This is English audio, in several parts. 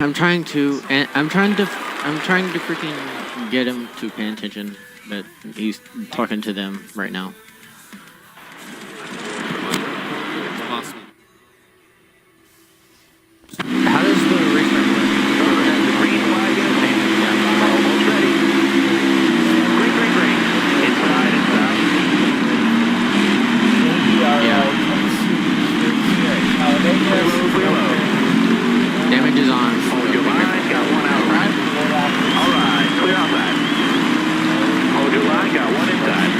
I'm trying to freaking get him to pay attention, but he's talking to them right now. Awesome. How does the restart work? Green flag in advance. Almost ready. Green. Inside. Yeah. Damage is on. Hold your line. Got one outside. All right. Clear outside. Hold your line. Got one inside.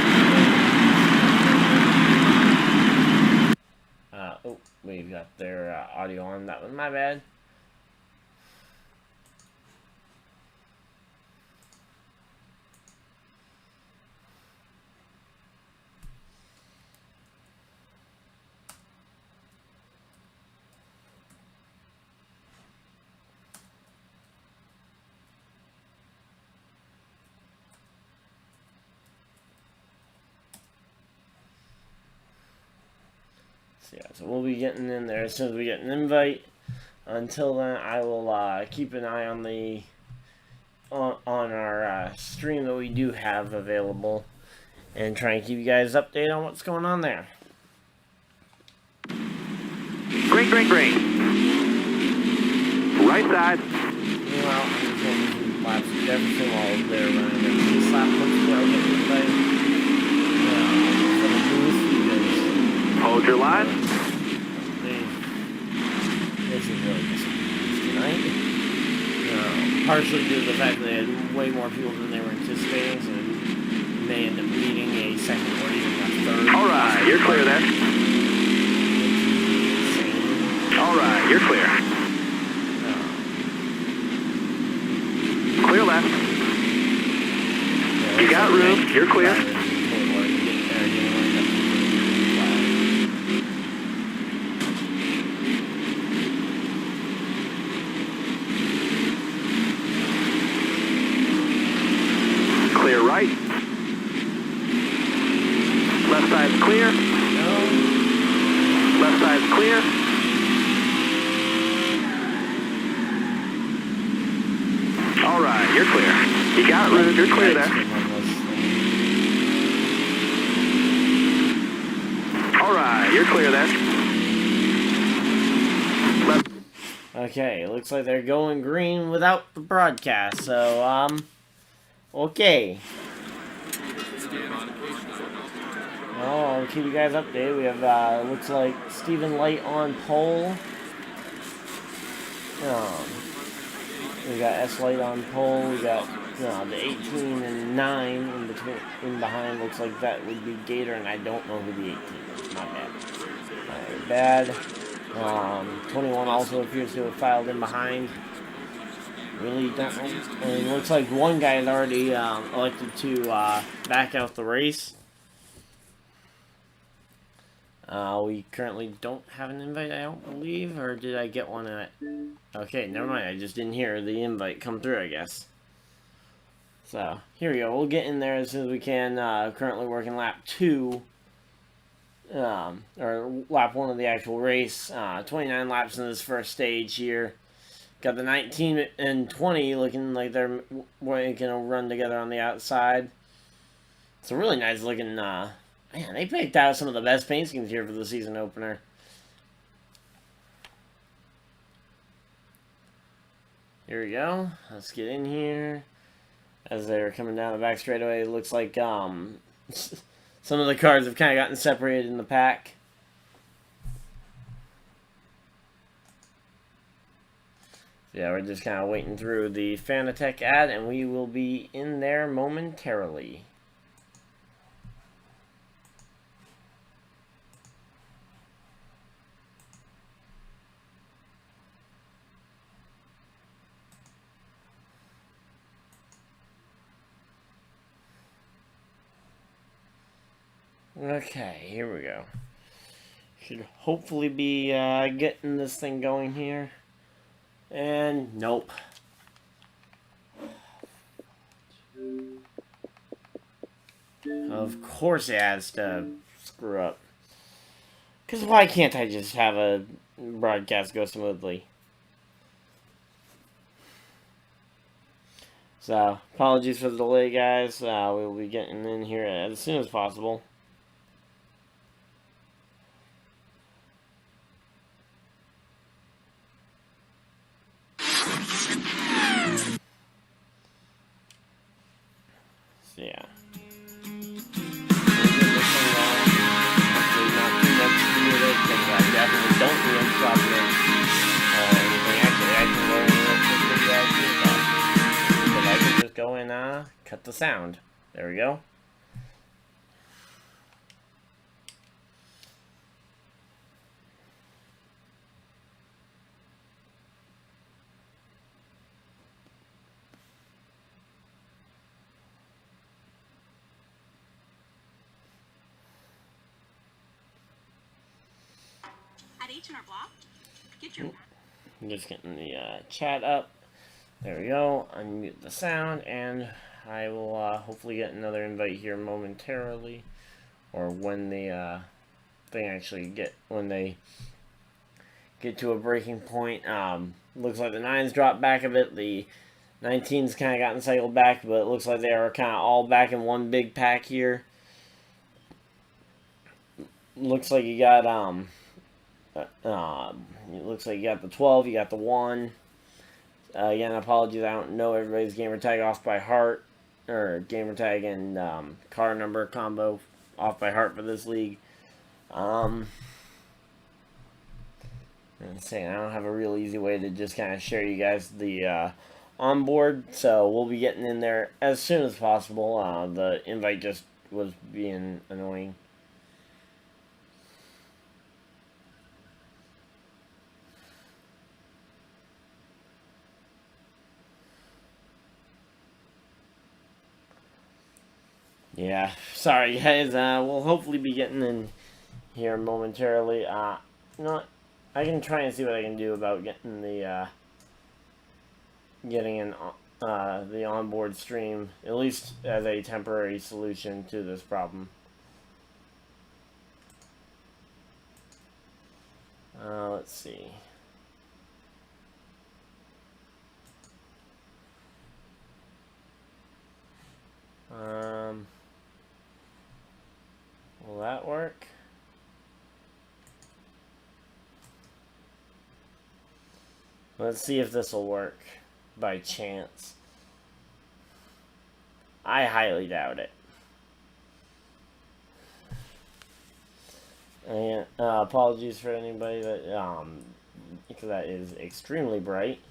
Oh, we've got their audio on that one. My bad. Yeah, so we'll be getting in there as soon as we get an invite. Until then, I will keep an eye on the on our stream that we do have available, and try and keep you guys updated on what's going on there. Green. Right side. Meanwhile, I'm just going to do laps of Jefferson while they're running their this lap. Looks where I'll get invite. For the booth, because Hold your line. This is really disappointing tonight. Partially due to the fact that they had way more people than they were anticipating, so they may end up needing a second or even a third. All right. You're clear then. All right. You're clear. Clear left. You got room. You're clear. Clear right. Left side's clear. Left side's clear. All right, you're clear. You got room. You're clear there. All right, you're clear there. Left. Okay, it looks like they're going green without the broadcast, so, okay. Well, I'll keep you guys updated. We have, looks like Stephen Light on pole. We got S Light on pole. We got the 18 and 9 in behind. Looks like that would be Gator, and I don't know who the 18 is. Not bad. 21 also appears to have filed in behind. Really don't know. And it looks like one guy had already elected to back out the race. We currently don't have an invite, I don't believe, or did I get one at... Okay, never mind, I just didn't hear the invite come through, I guess. So, here we go, we'll get in there as soon as we can. Currently working lap 2, or lap 1 of the actual race. 29 laps in this first stage here. Got the 19 and 20 looking like they're going to run together on the outside. It's a really nice looking... Man, they picked out some of the best paint schemes here for the season opener. Here we go. Let's get in here. As they're coming down the back straightaway, it looks like some of the cars have kind of gotten separated in the pack. So yeah, we're just kind of waiting through the Fanatec ad, and we will be in there momentarily. Okay, here we go. Should hopefully be getting this thing going here. And nope. Of course it has to screw up. Because why can't I just have a broadcast go smoothly? So, apologies for the delay, guys. We will be getting in here as soon as possible. So, yeah. Hopefully not too much music, because I definitely don't need any copyright or anything. Actually, I can go in real quick with that too, because I can just go and cut the sound. There we go. At H&R Block, get your... I'm just getting the chat up. There we go. Unmute the sound, and I will hopefully get another invite here momentarily, or when the thing actually when they get to a breaking point. Looks like the 9s dropped back a bit. The 19s kind of gotten cycled back, but it looks like they are kind of all back in one big pack here. Looks like you got it looks like you got the 12, you got the 1. Again, apologies, I don't know everybody's gamer tag off by heart, or gamer tag and car number combo off by heart for this league. I'm saying I don't have a real easy way to just kind of share you guys the onboard, so we'll be getting in there as soon as possible. The invite just was being annoying. Yeah, sorry guys, we'll hopefully be getting in here momentarily. You know what? I can try and see what I can do about getting the the onboard stream, at least as a temporary solution to this problem. Let's see. Will that work? Let's see if this will work by chance. I highly doubt it. And apologies for anybody that because that is extremely bright.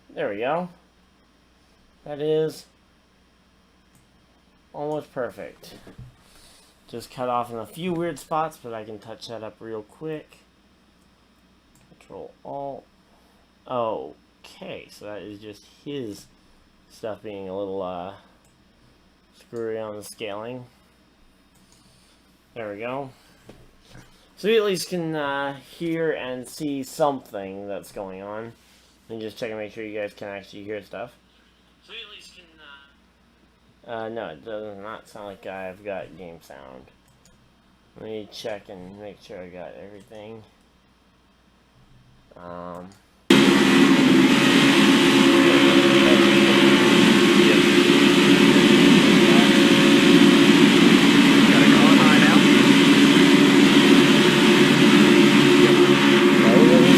There we go. That is almost perfect. Just cut off in a few weird spots, but I can touch that up real quick. Control Alt. Okay, so that is just his stuff being a little screwy on the scaling. There we go. So you at least can hear and see something that's going on. And just check and make sure you guys can actually hear stuff. So you at least can no, it does not sound like I've got game sound. Let me check and make sure I got everything.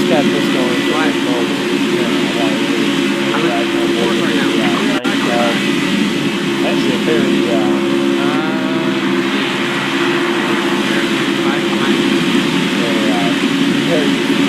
Got this going for my phone. Actually, a very, very easy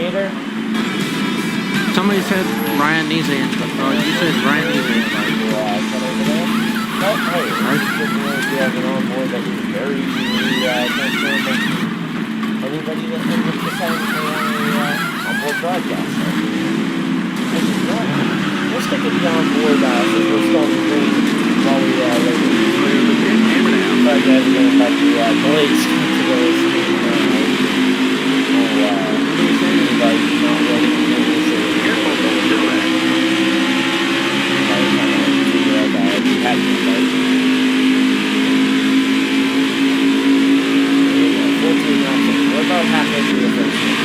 Gator? Somebody said Ryan needs a invite. Oh, you said Ryan needs an invite. But hey, it's good to know if you have an onboard that is very transferable to anybody that ends up deciding they want an onboard broadcast. We'll stick with the onboard since we're still in the green while we wait. Sorry guys, again about the delays to those anybody not ready to make this we're about halfway through the first one.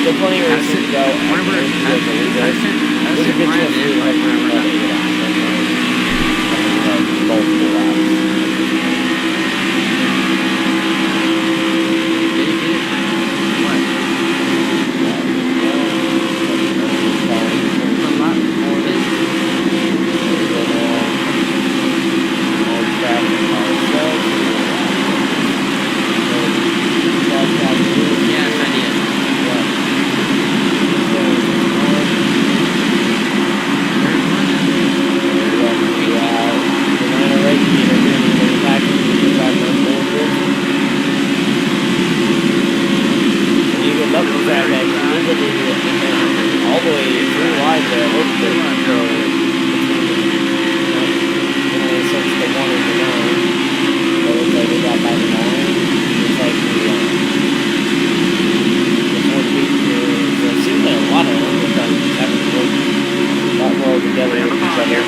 Still plenty of racing to go. Multiple laps. All the way through live there, a little bit since the 1 and the 9. But it looks like we got by the 9. Looks like the 4th week here. It seems like a lot of them are having to work a lot well together with each other.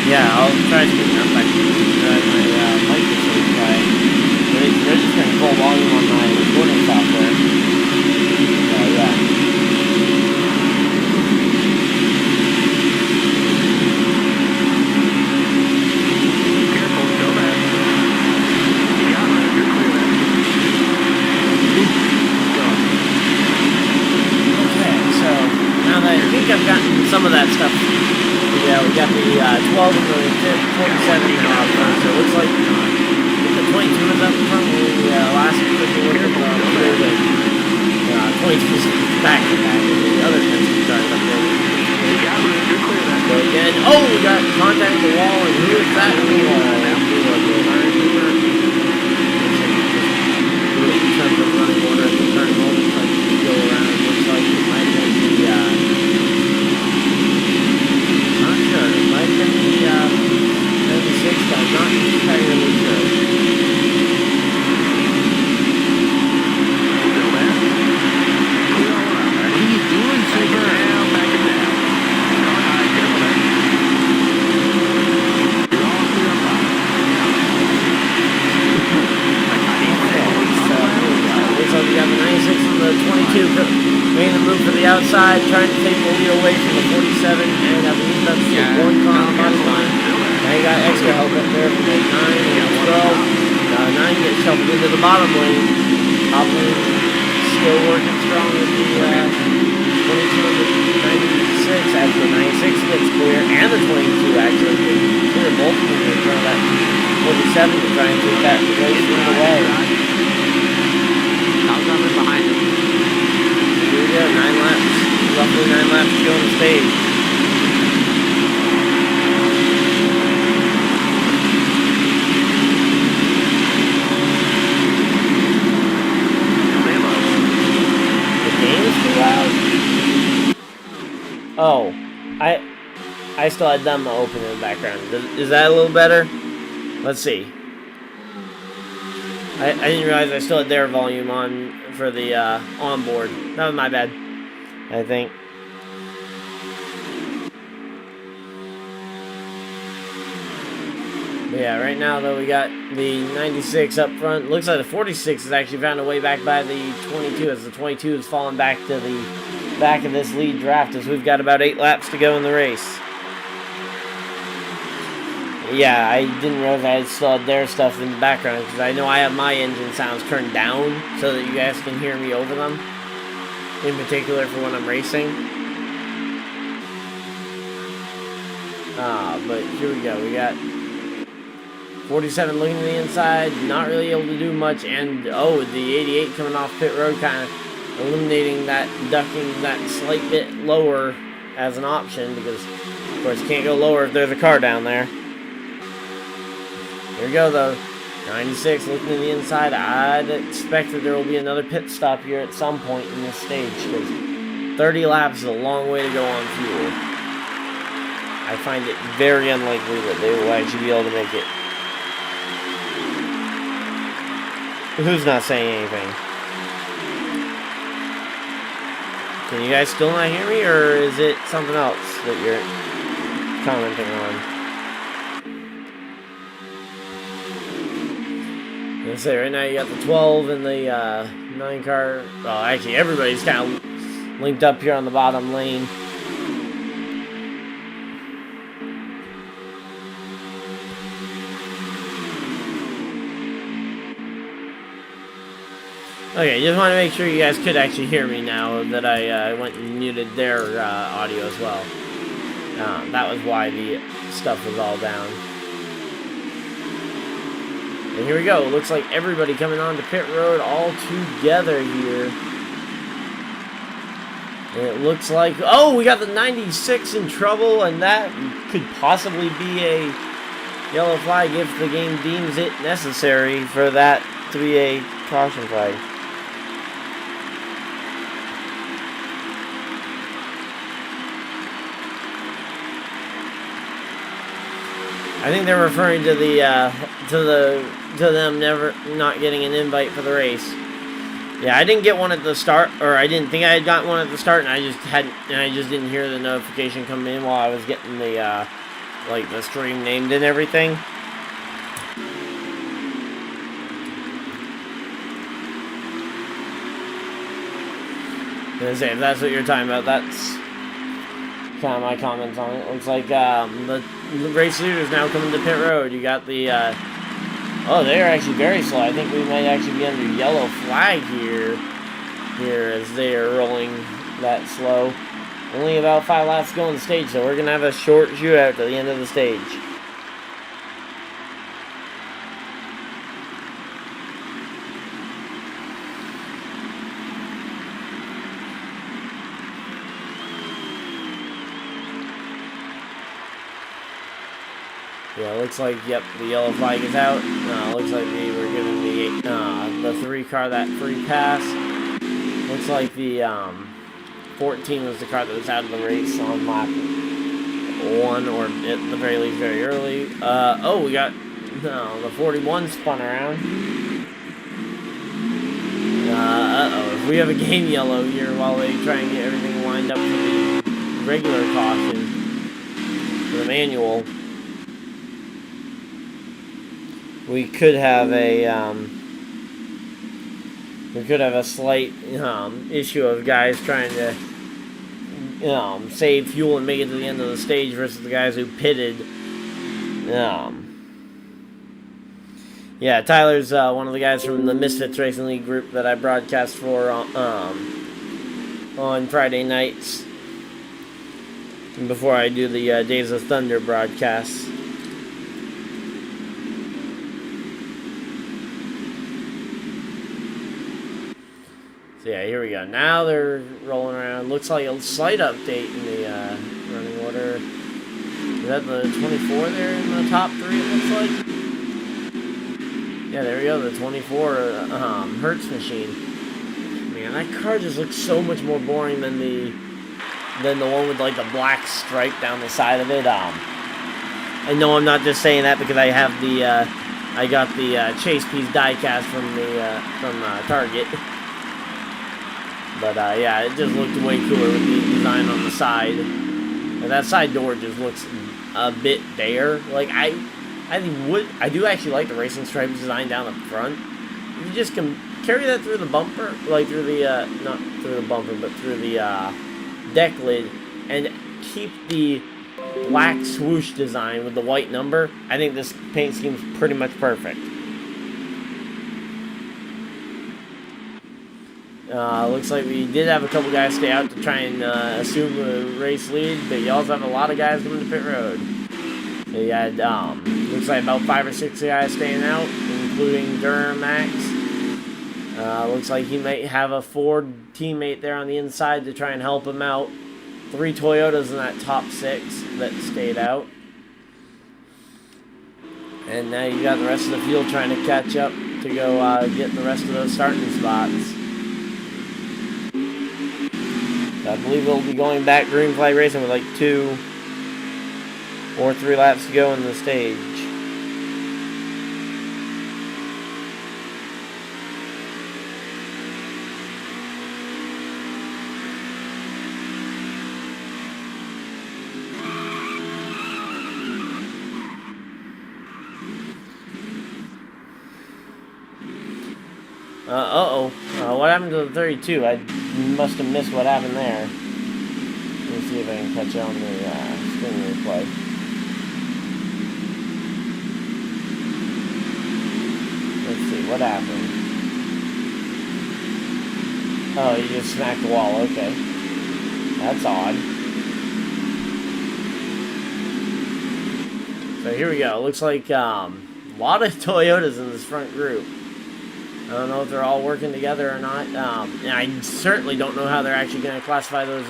Yeah, I'll try speaking up. I can my mic is so quiet. They're just going to full volume on my recording software. So, yeah. Careful, go back. You got it, you're clear. Okay, so now that I think I've gotten some of that stuff. Yeah, we got the 12 and the 47 now front, so it looks like the 22 is up front. We last took a look at the 22 is back to back, and the other 10 started up there. So again, oh, we got contact with the wall, and who is that in the wall? In terms of running order at the current moment, like we go around, it looks like it might have been the only away from the 47, and I believe that's the one car on the bottom line. Now you got extra help up there from the 9 and 12. 9 gets shuffled into the bottom lane. Top lane still working strong with the 22 and the 96 as the 96 gets clear, and the 22 actually gets clear both of them in front of that 47 to try and take that race away. How's that behind him? Here we go, 9 laps, roughly 9 laps to go on the stage. Oh, I still had them open in the background. Is that a little better? Let's see. I didn't realize I still had their volume on for the onboard. That was my bad, I think. But yeah, right now though we got the 96 up front. Looks like the 46 has actually found a way back by the 22 as the 22 is falling back to the back of this lead draft as we've got about 8 laps to go in the race. Yeah, I didn't realize I still had their stuff in the background because I know I have my engine sounds turned down so that you guys can hear me over them, in particular for when I'm racing. But here we go. We got 47 looking to the inside, not really able to do much, and oh, the 88 coming off pit road, kind of eliminating that, ducking that slight bit lower as an option because, of course, you can't go lower if there's a car down there. Here we go, though. 96 looking to the inside. I'd expect that there will be another pit stop here at some point in this stage because 30 laps is a long way to go on fuel. I find it very unlikely that they will actually be able to make it. Who's not saying anything? Can you guys still not hear me, or is it something else that you're commenting on? I'm gonna say right now you got the 12 and the 9 car. Well, actually everybody's kind of linked up here on the bottom lane. Okay, just want to make sure you guys could actually hear me now that I went and muted their audio as well. That was why the stuff was all down. And here we go. Looks like everybody coming on to pit road all together here. And it looks like... Oh, we got the 96 in trouble, and that could possibly be a yellow flag if the game deems it necessary for that to be a caution flag. I think they're referring to the to them not getting an invite for the race. Yeah, I didn't get one at the start, or I didn't think I had gotten one at the start, and I just didn't hear the notification come in while I was getting the like the stream named and everything. If that's what you're talking about, that's kind of my comments on it. Looks like the race leader is now coming to pit road. You got the oh, they're actually very slow. I think we might actually be under yellow flag here as they are rolling that slow. Only about 5 laps to go on the stage, so we're gonna have a short shootout at the end of the stage. Yeah, looks like, yep, the yellow flag is out. Looks like we were giving the 3 car that free pass. Looks like the 14 was the car that was out of the race on lap 1, or at the very least very early. Oh, we got, the 41 spun around. Uh-oh, if we have a game yellow here while they try and get everything lined up for the regular caution, for the manual, we could have a slight issue of guys trying to save fuel and make it to the end of the stage versus the guys who pitted. Yeah, Tyler's one of the guys from the Misfits Racing League group that I broadcast for on Friday nights before I do the Days of Thunder broadcasts. So yeah, here we go. Now they're rolling around. Looks like a slight update in the running order. Is that the 24 there in the top three, it looks like? Yeah, there we go, the 24 Hertz machine. Man, that car just looks so much more boring than the one with like the black stripe down the side of it. I know I'm not just saying that because I have the I got the Chase Piece diecast from Target. But yeah, it just looked way cooler with the design on the side. And that side door just looks a bit bare. Like I do actually like the racing stripe design down the front. You just can carry that through the bumper, like through the not through the bumper, but through the deck lid, and keep the black swoosh design with the white number. I think this paint scheme is pretty much perfect. Looks like we did have a couple guys stay out to try and assume the race lead, but you also have a lot of guys coming to pit road. So you had, looks like about 5 or 6 guys staying out, including Duramax. Looks like he might have a Ford teammate there on the inside to try and help him out. 3 Toyotas in that top 6 that stayed out. And now you got the rest of the field trying to catch up to go get the rest of those starting spots. I believe we'll be going back green flag racing with like 2 or 3 laps to go in the stage. What happened to the 32? I must have missed what happened there. Let me see if I can catch on the screen replay. Let's see, what happened? Oh, you just smacked the wall, okay. That's odd. So here we go. Looks like a lot of Toyotas in this front group. I don't know if they're all working together or not. And I certainly don't know how they're actually going to classify those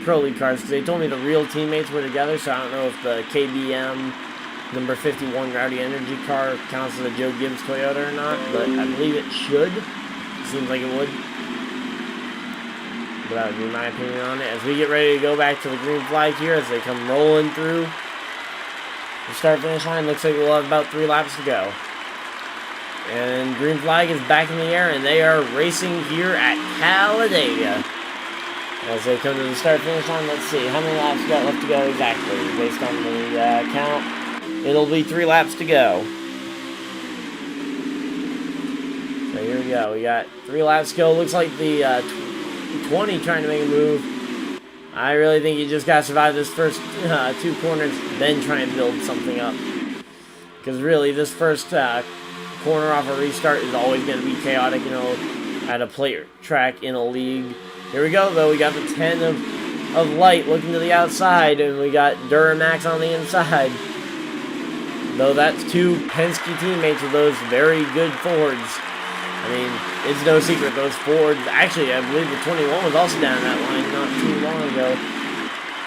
Pro League cars, because they told me the real teammates were together, so I don't know if the KBM number 51 Rowdy Energy car counts as a Joe Gibbs Toyota or not, but I believe it should. It seems like it would. But that would be my opinion on it. As we get ready to go back to the green flag here, as they come rolling through the start-finish line, looks like we'll have about 3 laps to go. And green flag is back in the air, and they are racing here at Talladega. As they come to the start-finish line, let's see, how many laps we got left to go exactly? Based on the count, it'll be 3 laps to go. So here we go, we got 3 laps to go. Looks like the 20 trying to make a move. I really think you just gotta survive this first 2 corners, then try and build something up. Because really, this first corner off a restart is always going to be chaotic, you know, at a plate track in a league. Here we go, though. We got the 10 of light looking to the outside, and we got Duramax on the inside. Though that's 2 Penske teammates with those very good Fords. I mean, it's no secret, those Fords, actually, I believe the 21 was also down that line not too long ago,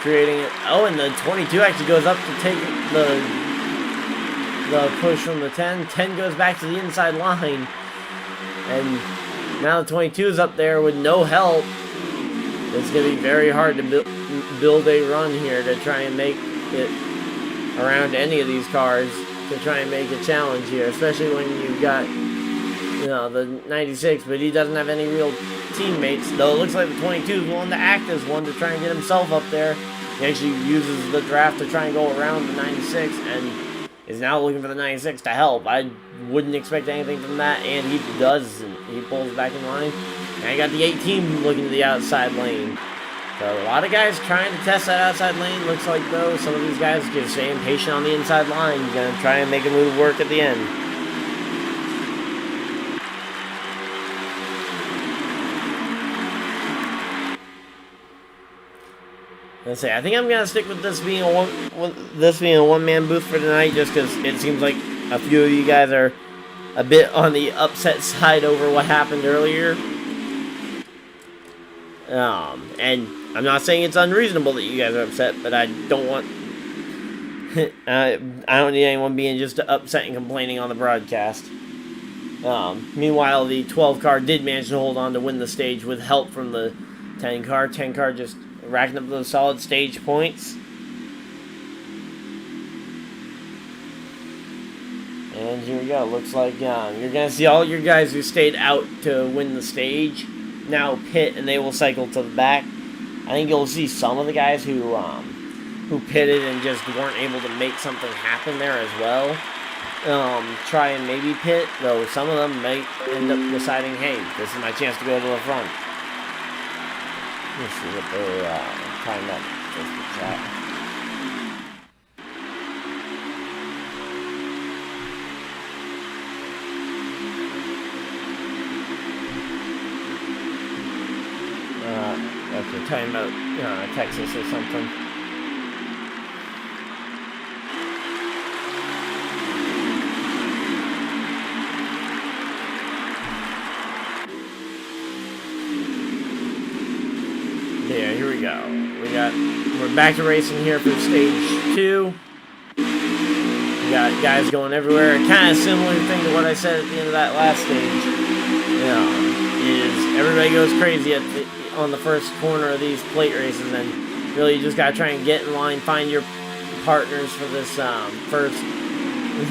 creating it. Oh, and the 22 actually goes up to take the push from the 10. 10 goes back to the inside line. And now the 22 is up there with no help. It's going to be very hard to build a run here to try and make it around any of these cars, to try and make a challenge here, especially when you've got, you know, the 96, but he doesn't have any real teammates, though it looks like the 22 is willing to act as one to try and get himself up there. He actually uses the draft to try and go around the 96, and is now looking for the 96 to help. I wouldn't expect anything from that, and he does. He pulls back in line. And I got the 18 looking to the outside lane. So a lot of guys trying to test that outside lane. Looks like, though, some of these guys just staying patient on the inside line. Going to try and make a move work at the end. Let's say I think I'm gonna stick with this being a one-man booth for tonight, just because it seems like a few of you guys are a bit on the upset side over what happened earlier. And I'm not saying it's unreasonable that you guys are upset, but I don't want I don't need anyone being just upset and complaining on the broadcast. Meanwhile, the 12 car did manage to hold on to win the stage with help from the 10 car. 10 car just racking up those solid stage points. And here we go. Looks like you're going to see all your guys who stayed out to win the stage now pit, and they will cycle to the back. I think you'll see some of the guys who pitted and just weren't able to make something happen there as well. Try and maybe pit, though some of them might end up deciding, hey, this is my chance to go to the front. Let's see what they're trying up. Okay, talking about Texas or something. Yeah, here we go. We're back to racing here for stage 2. We got guys going everywhere. Kind of similar thing to what I said at the end of that last stage. Is everybody goes crazy on the first corner of these plate races, and really you just gotta try and get in line, find your partners for this first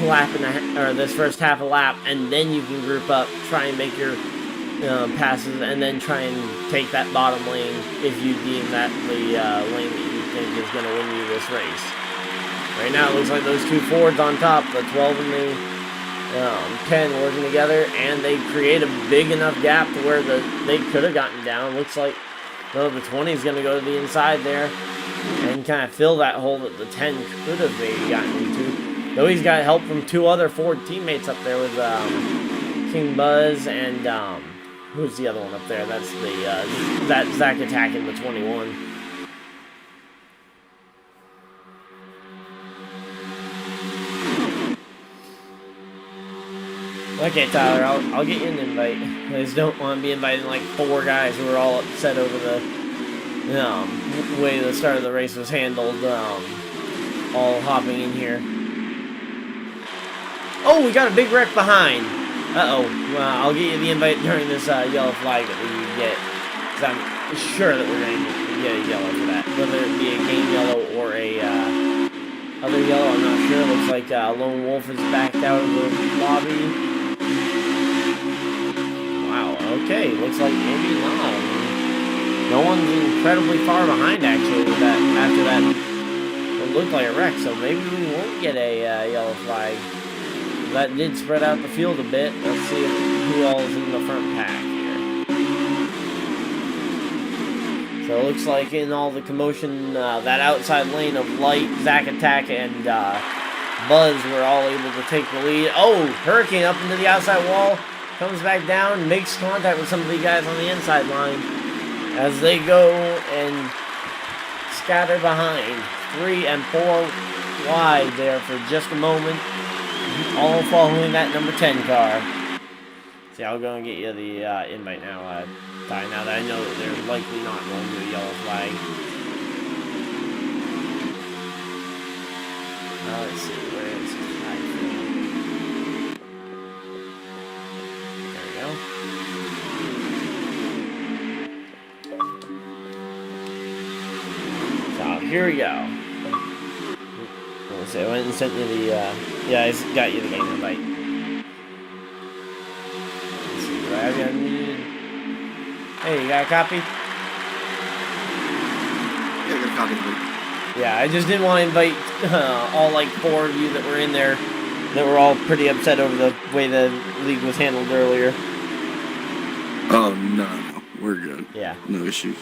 lap this first half a lap, and then you can group up, try and make your passes, and then try and take that bottom lane if you deem that the lane that you think is going to win you this race. Right now it looks like those two Fords on top, the 12 and the 10 working together, and they create a big enough gap to where they could have gotten down. Looks like the 20 is going to go to the inside there and kind of fill that hole that the 10 could have maybe gotten into. Though he's got help from two other Ford teammates up there with King Buzz and who's the other one up there? That's that Zach attacking the 21. Okay, Tyler, I'll get you an invite. I just don't want to be inviting like 4 guys who are all upset over the way the start of the race was handled, all hopping in here. Oh, we got a big wreck behind. Uh-oh. Well, I'll get you the invite during this yellow flag that we get, because I'm sure that we're going to get a yellow for that. Whether it be a game yellow or a other yellow, I'm not sure. Looks like Lone Wolf is backed out of the lobby. Wow, okay. Looks like maybe not. No one's incredibly far behind, actually, with that, after that. It looked like a wreck, so maybe we won't get a yellow flag. That did spread out the field a bit. Let's see who all is in the front pack here. So it looks like in all the commotion, that outside lane of Light, Zack Attack, and Buzz were all able to take the lead. Oh, Hurricane up into the outside wall. Comes back down, makes contact with some of the guys on the inside line as they go and scatter behind. 3 and 4 wide there for just a moment. All following that number 10 car. See, I'll go and get you the invite now, Ty, now that I know that they're likely not going to a yellow flag. Let's see, where is Ty? There we go. So, here we go. I went and sent you the, yeah, I got you the game invite. Let's see, do I have you unmuted? Hey, you got a copy? Yeah, I got a copy of it. Yeah, I just didn't want to invite all, like, 4 of you that were in there that were all pretty upset over the way the league was handled earlier. Oh, no, we're good. Yeah. No issues.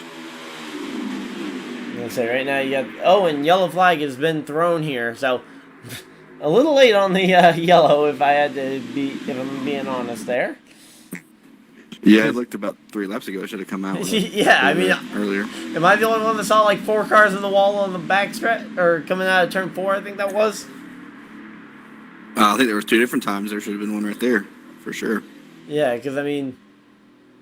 gonna say right now you got. Oh, and yellow flag has been thrown here, so a little late on the yellow. If I'm being honest there. Yeah, it looked about 3 laps ago. It should have come out. Yeah, I mean, earlier. Am I the only one that saw like 4 cars in the wall on the back stretch or coming out of turn 4? I think that was. I think there was 2 different times. There should have been one right there, for sure. Yeah, because I mean,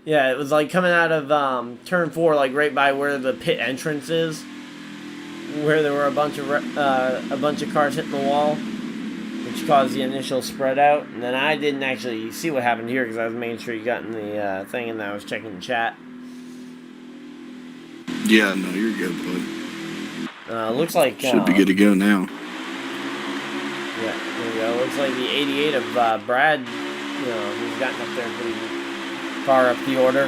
yeah, it was like coming out of turn 4, like right by where the pit entrance is, where there were a bunch of cars hitting the wall, which caused the initial spread out. And then I didn't actually see what happened here because I was making sure you got in the thing, and I was checking the chat. Yeah, no, you're good, bud. Looks like should be good to go now. Yeah, there we go. Looks like the 88 of Brad. He's gotten up there pretty far up the order.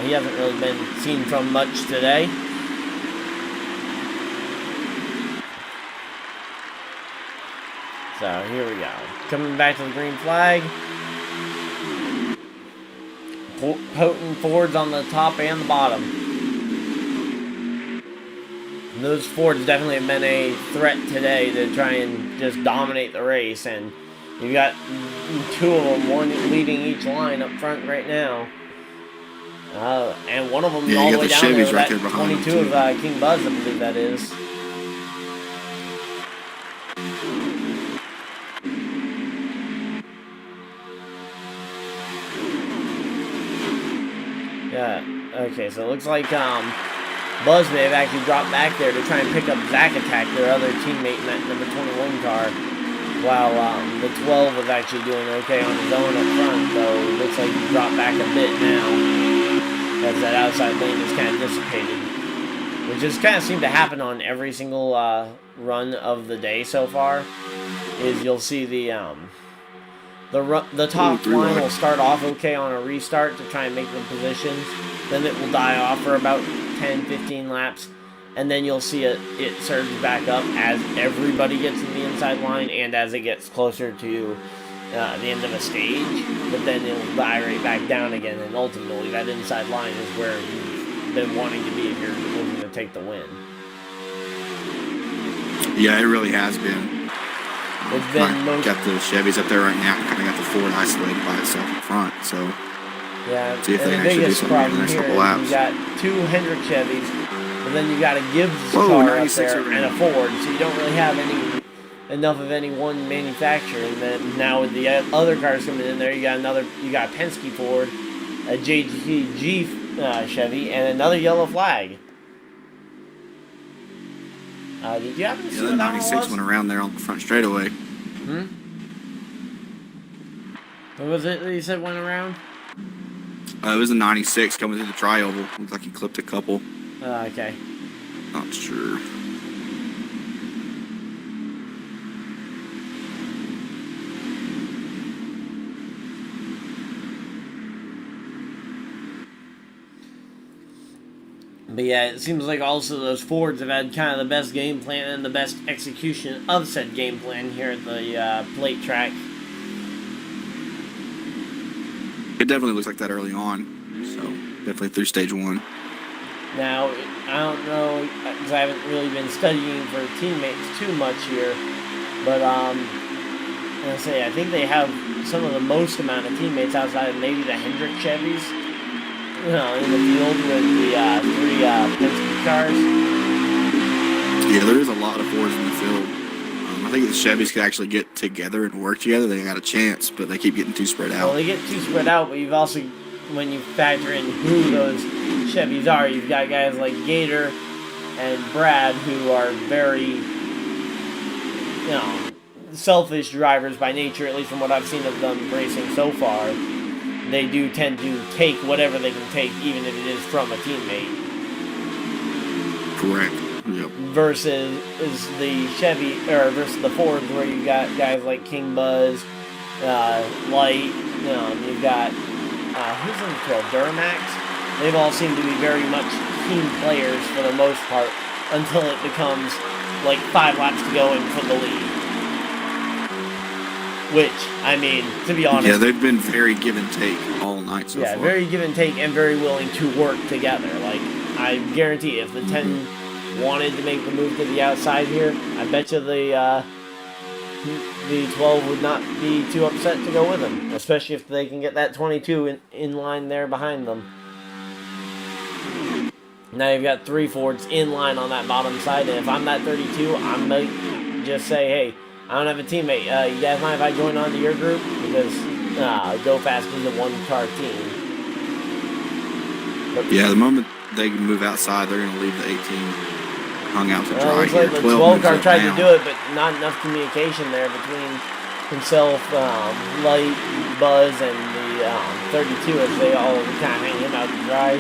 He hasn't really been seen from much today. So here we go. Coming back to the green flag. Potent Fords on the top and the bottom. And those Fords definitely have been a threat today to try and just dominate the race. And you've got 2 of them, one leading each line up front right now. And one of them all the way down there, right that 22 of King Buzz, I believe that is. Yeah, okay, so it looks like Buzz may have actually dropped back there to try and pick up Zach Attack, their other teammate in that number 21 car, while the 12 was actually doing okay on his own up front, so it looks like he dropped back a bit now, as that outside lane is kind of dissipated, which has kind of seemed to happen on every single run of the day so far, is you'll see the top line will start off okay on a restart to try and make the positions. Then it will die off for about 10-15 laps. And then you'll see it surge back up as everybody gets in the inside line and as it gets closer to the end of a stage. But then it will die right back down again. And ultimately that inside line is where you've been wanting to be if you're looking to take the win. Yeah, it really has been. It's been got the Chevys up there right now. Kind of got the Ford isolated by itself in front. So yeah, see if they the actually do biggest something in the problem next here couple is laps. you got 2 Hendrick Chevys, but then you got a Gibbs car up there and a Ford, so you don't really have enough of any one manufacturer. And then now with the other cars coming in there, you got a Penske Ford, a JGG Chevy, and another yellow flag. Did you happen to see what that 96 went around there on the front straightaway. What was it that you said went around? It was a 96 coming through the tri-oval. Looked like he clipped a couple. Okay. Not sure. But yeah, it seems like also those Fords have had kind of the best game plan and the best execution of said game plan here at the plate track. It definitely looks like that early on. So, definitely through stage 1. Now, I don't know, because I haven't really been studying for teammates too much here, but I'm going to say I think they have some of the most amount of teammates outside of maybe the Hendrick Chevys. In the field with the 3 Penske cars. Yeah, there is a lot of Fords in the field. I think if the Chevys could actually get together and work together, they got a chance, but they keep getting too spread out. Well, they get too spread out, but you've also, when you factor in who those Chevys are, you've got guys like Gator and Brad who are very, selfish drivers by nature, at least from what I've seen of them racing so far. They do tend to take whatever they can take, even if it is from a teammate. Correct. Yep. Versus the versus the Fords, where you got guys like King Buzz, Light. You've got who's in the field? Duramax. They've all seemed to be very much team players for the most part, until it becomes like 5 laps to go and for the lead. Which, I mean, to be honest... Yeah, they've been very give and take all night so far. Yeah, very give and take and very willing to work together. Like, I guarantee if the wanted to make the move to the outside here, I bet you the 12 would not be too upset to go with him, especially if they can get that 22 in line there behind them. Now you've got 3 Fords in line on that bottom side, and if I'm that 32, I might just say, hey, I don't have a teammate. You guys mind if I join on to your group? Because Go Fast is a one-car team. But, Yeah, the moment they can move outside, they're going to leave the 18 hung out to dry looks here. like the 12 moves car up tried now. to do it, but not enough communication there between himself, Light, Buzz, and the 32 as they all kind of hang him out to dry.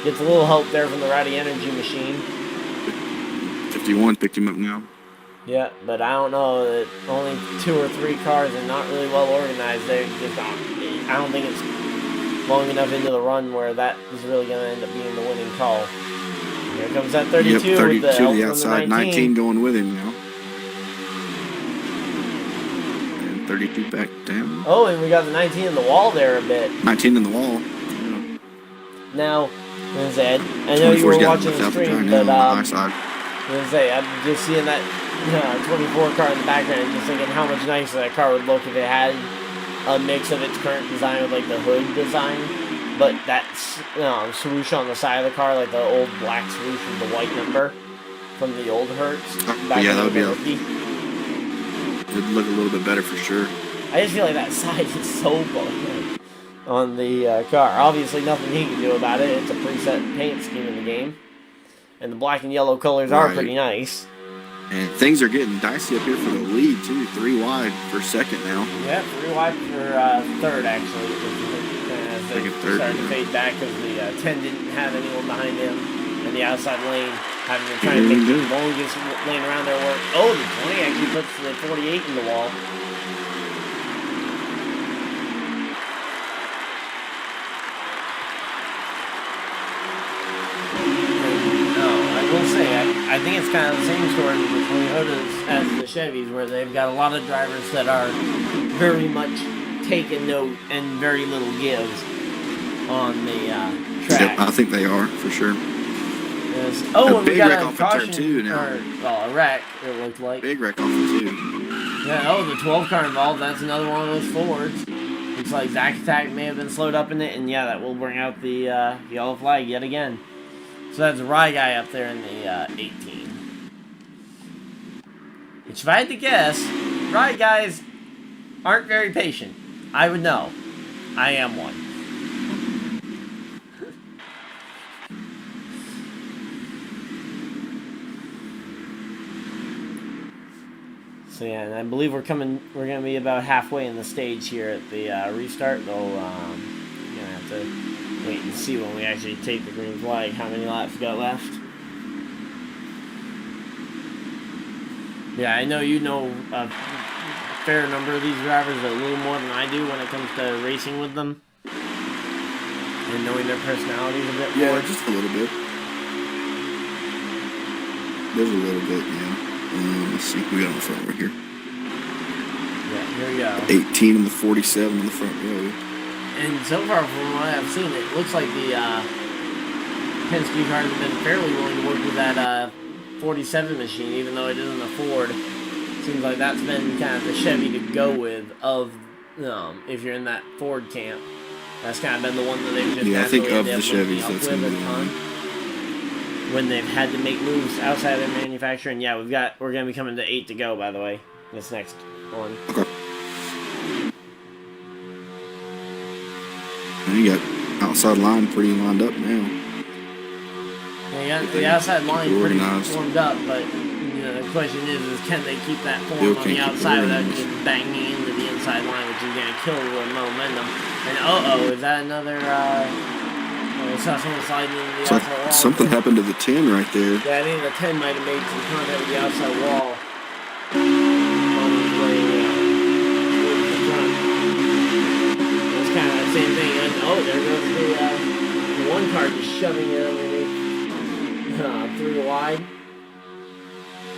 Gets a little help there from the Rowdy Energy machine. 51 picked him up now. Yeah, but I don't know that only 2 or 3 cars are not really well organized. They just I don't think it's long enough into the run where that is really going to end up being the winning call. Here comes that 32, Yep, 32 with the help to the from outside, the 19 going with him now. And 32 back down. Oh, and we got the 19 in the wall there a bit. 19 in the wall. Now, Zed, I know you were 24's got watching left the out the stream, now but on the high side. I'm just seeing that 24 car in the background and just thinking how much nicer that car would look if it had a mix of its current design with like the hood design, but that swoosh on the side of the car, like the old black swoosh with the white number from the old Hertz. Back Yeah, that would be rookie. It'd look a little bit better for sure. I just feel like that side is so bulky on the car. Obviously, nothing he can do about it. It's a preset paint scheme in the game. And the black and yellow colors are Right. pretty nice. And things are getting dicey up here for the lead, too. 3 wide for second now. Yeah, 3 wide for third, actually. As they Third, started to yeah. fade back because the 10 didn't have anyone behind him. And the outside lane having to try and make the longest lane around there work. Oh, the 20 actually puts the 48 in the wall. I will say, I think it's kind of the same story with the Toyotas as the Chevys, where they've got a lot of drivers that are very much taking note and very little gives on the track. Yep, I think they are, for sure. Yes. A Oh, and we big got wreck a off of turn caution, 2 now. or a wreck, it looked like. Big wreck off of 2. Yeah, oh, the 12 car involved, that's another one of those Fords. Looks like Zack Attack may have been slowed up in it, and yeah, that will bring out the yellow flag yet again. So that's a Rye guy up there in the 18. Which, if I had to guess, Rye guys aren't very patient. I would know. I am one. So yeah, and I believe we're going to be about halfway in the stage here at the restart, though you're going to have to wait and see when we actually take the green flag, how many laps we got left. Yeah, I know you know a fair number of these drivers, a little more than I do when it comes to racing with them. And knowing their personalities a bit more. Yeah, just a little bit. There's a little bit, yeah. Let's see, we got on the front right here. Yeah, here we go. 18 and the 47 in the front row. And so far, from what I've seen, it looks like the Penske cars have been fairly willing to work with that 47 machine, even though it isn't a Ford. Seems like that's been kind of the Chevy to go with of if you're in that Ford camp. That's kind of been the one that they've just Yeah, I think naturally of the ended up Chevys, linking up that's with gonna a be the ton. When they've had to make moves outside of their manufacturing. Yeah, we're going to be coming to 8 to go, by the way, this next one. Okay. And you got outside line pretty lined up now. Yeah, you got the outside line pretty organized. formed up, but the question is can they keep that form Still on can't the keep it outside without organized. just banging into the inside line, which is going to kill the momentum. And is that another? I saw someone sliding into the It's like outside wall. something happened to the 10 right there. Yeah, I think the 10 might have made some contact with the outside wall. On his way towards the front. It's kind of the same thing. And, there goes the one car just shoving it underneath through the wide.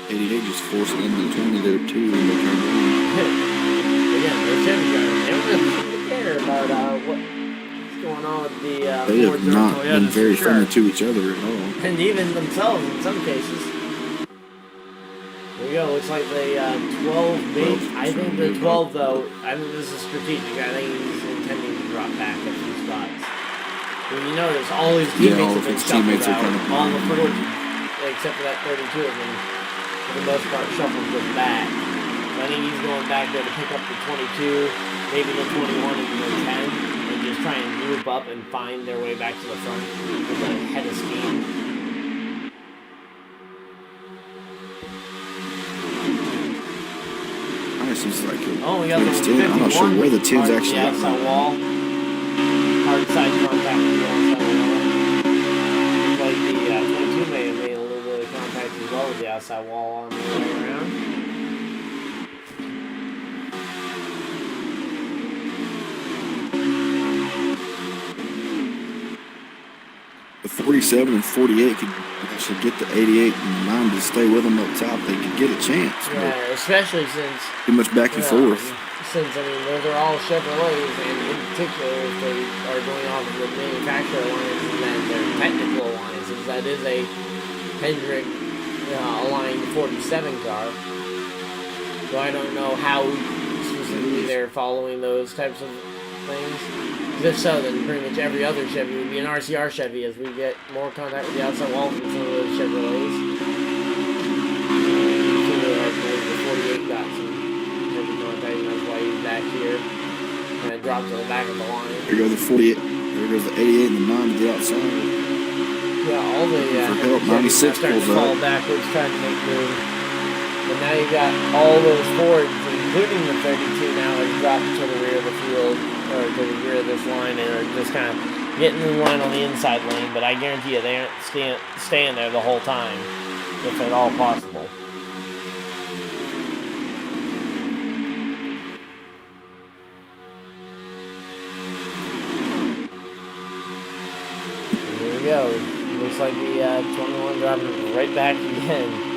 88 just forced in the 20 there too when they turned around. Again, they're Chevy drivers. They don't really seem to care about what's going on with the They Fords have or not Toyotas been very for friendly sure. to each other at all. And even themselves in some cases. There we go. Looks like the 12 mate. I think the 12 though. I think this is strategic. I think he's intending to drop back a few spots. When you notice, all his teammates have been shuffled out. All the Fords, except for that 32 of them, for the most part, shuffled them back. I think he's going back there to pick up the 22, maybe the 21 and the 10, and just try and group up and find their way back to the front with a head of steam. Seems like oh, we got the 10. I'm not sure where the 10's actually at. Outside wall. Hard side contact with the outside wall. Looks like the 22 may have made a little bit of contact as well with the outside wall on the way around. The 47 and 48 could actually get the 88 and 9 to stay with them up top. They could get a chance. Yeah, especially since too much back and forth. Since I mean, those are all Chevrolets, and in particular, if they are going off of the manufacturer alliance and then their technical alliances, that is a Hendrick aligned 47 car. So I don't know how specifically they're following those types of things. If so, then pretty much every other Chevy would be an RCR Chevy as we get more contact with the outside wall from some of those Chevrolets. The 48 got some heavy contact, and that's why he's back here. And it dropped to the back of the line. Here goes the 48. There goes the 88 and the 9 to the outside. Yeah, all the help, 96 starting to pulls fall up. backwards, trying to make room. But now you got all those Fords, including the 32 now, has dropped to the rear of the field, or to the rear of this line, and are just kind of getting in line on the inside lane. But I guarantee you they aren't staying there the whole time, if at all possible. Here we go. Looks like the 21 dropping right back again.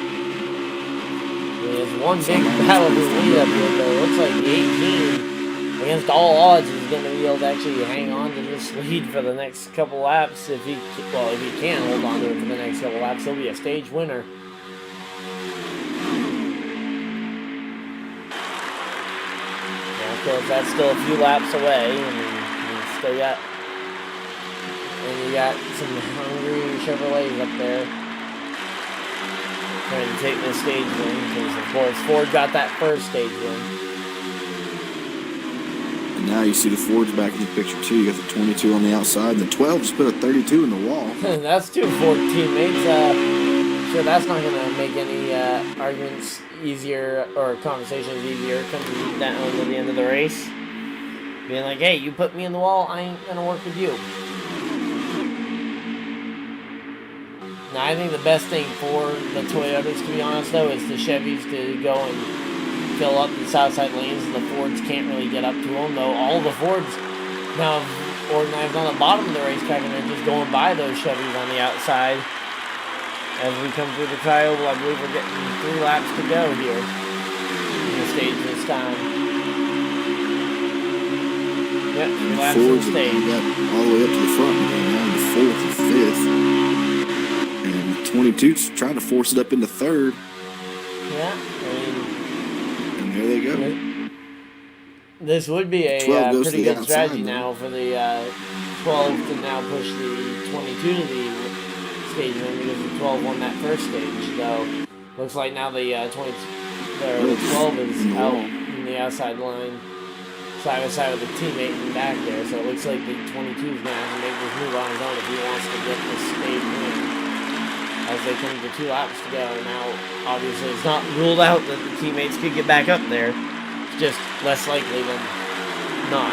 There's one big battle to lead up here, though. It looks like the 18, against all odds, is going to be able to actually hang on to this lead for the next couple laps. If he can hold on to it for the next couple laps, he'll be a stage winner. Yeah, of course, that's still a few laps away, and you still got, and you got some hungry Chevrolets up there. Trying to take this stage win, because of course Ford got that first stage win. And now you see the Fords back in the picture too. You got the 22 on the outside, and the 12 just put a 32 in the wall. That's two Ford teammates. Sure, that's not going to make any arguments easier or conversations easier coming down to the end of the race. Being like, hey, you put me in the wall, I ain't going to work with you. Now, I think the best thing for the Toyotas, to be honest, though, is the Chevys to go and fill up the south side lanes, and the Fords can't really get up to them, though all the Fords now have organized on the bottom of the racetrack, and they're just going by those Chevys on the outside. As we come through the trioval, I believe we're getting 3 laps to go here in the stage this time. Yep, 3 laps in the stage. Got all the way up to the front, now the 4th and 5th. 22's trying to force it up into 3rd. Yeah, and there they go. This would be a pretty good strategy now for the 12 to now push the 22 to the stage win, because the 12 won that first stage. So looks like now the 12 is out in the outside line, side by side with the teammate in the back there. So it looks like the 22 is going to have to make this move on his own if he wants to get this stage win. As they come to 2 laps to go. Now, obviously, it's not ruled out that the teammates could get back up there. It's just less likely than not.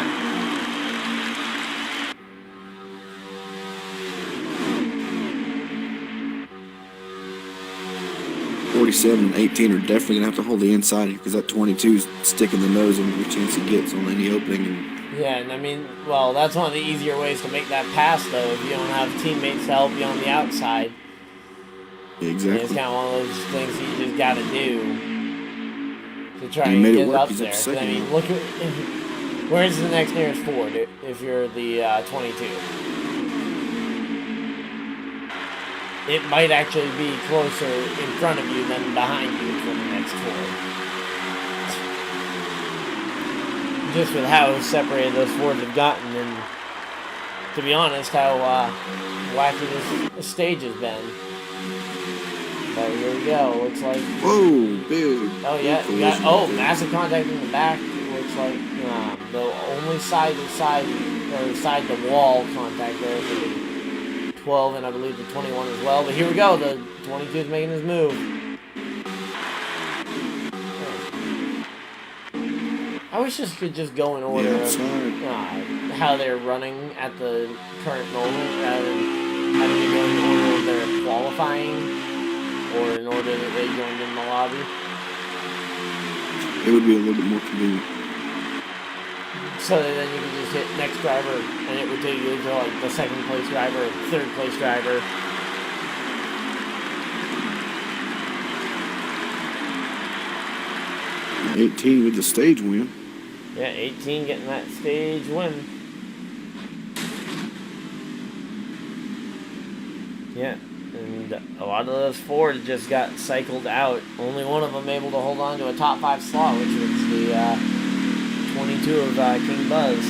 .47 and 18 are definitely going to have to hold the inside because that 22 is sticking the nose in every chance he gets on any opening. Yeah, and I mean, well, that's one of the easier ways to make that pass, though, if you don't have teammates to help you on the outside. Yeah, exactly. And it's kind of one of those things that you just got to do to try and get up there. I mean, look at where's the next nearest Ford if you're the 22. it might actually be closer in front of you than behind you for the next Ford. Just with how separated those Fords have gotten, and to be honest, how wacky this stage has been. But here we go. Looks like. Whoa, big. Oh yeah, we got massive contact in the back. Looks like the only side to wall contact there for the 12 and I believe the 21 as well. But here we go. The 22 is making his move. I wish this could just go in order of how they're running at the current moment, rather than having to go in order of their qualifying. Or in order that they joined in the lobby. It would be a little bit more convenient. So that then you could just hit next driver and it would take you to like the second place driver or third place driver. $18 with the stage win. Yeah, 18 getting that stage win. Yeah. And a lot of those Fords just got cycled out. Only one of them able to hold on to a top 5 slot, which was the 22 of King Buzz.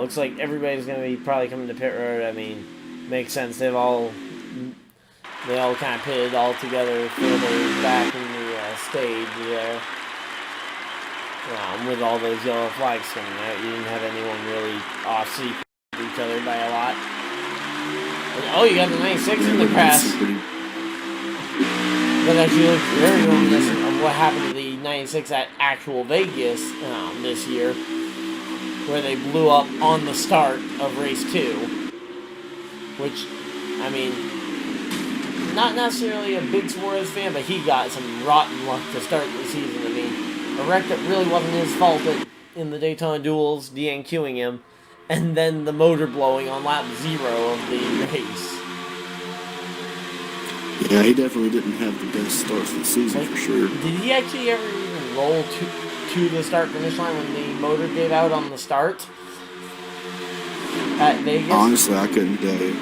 Looks like everybody's going to be probably coming to pit road. I mean, makes sense. They all kind of pitted all together further back in the stage there. With all those yellow flags coming out, you didn't have anyone really off-seat each other by a lot. And, oh, you got the 96 in the crash. That actually looks very reminiscent of what happened to the 96 at actual Vegas this year, where they blew up on the start of race 2, which, I mean, not necessarily a big Suarez fan, but he got some rotten luck to start the season. I mean, a wreck that really wasn't his fault in the Daytona Duels, DNQing him, and then the motor blowing on lap 0 of the race. Yeah, he definitely didn't have the best start to the season, for sure. Did he actually ever even roll to the start-finish line when the motor gave out on the start at Vegas? Honestly, I couldn't tell you.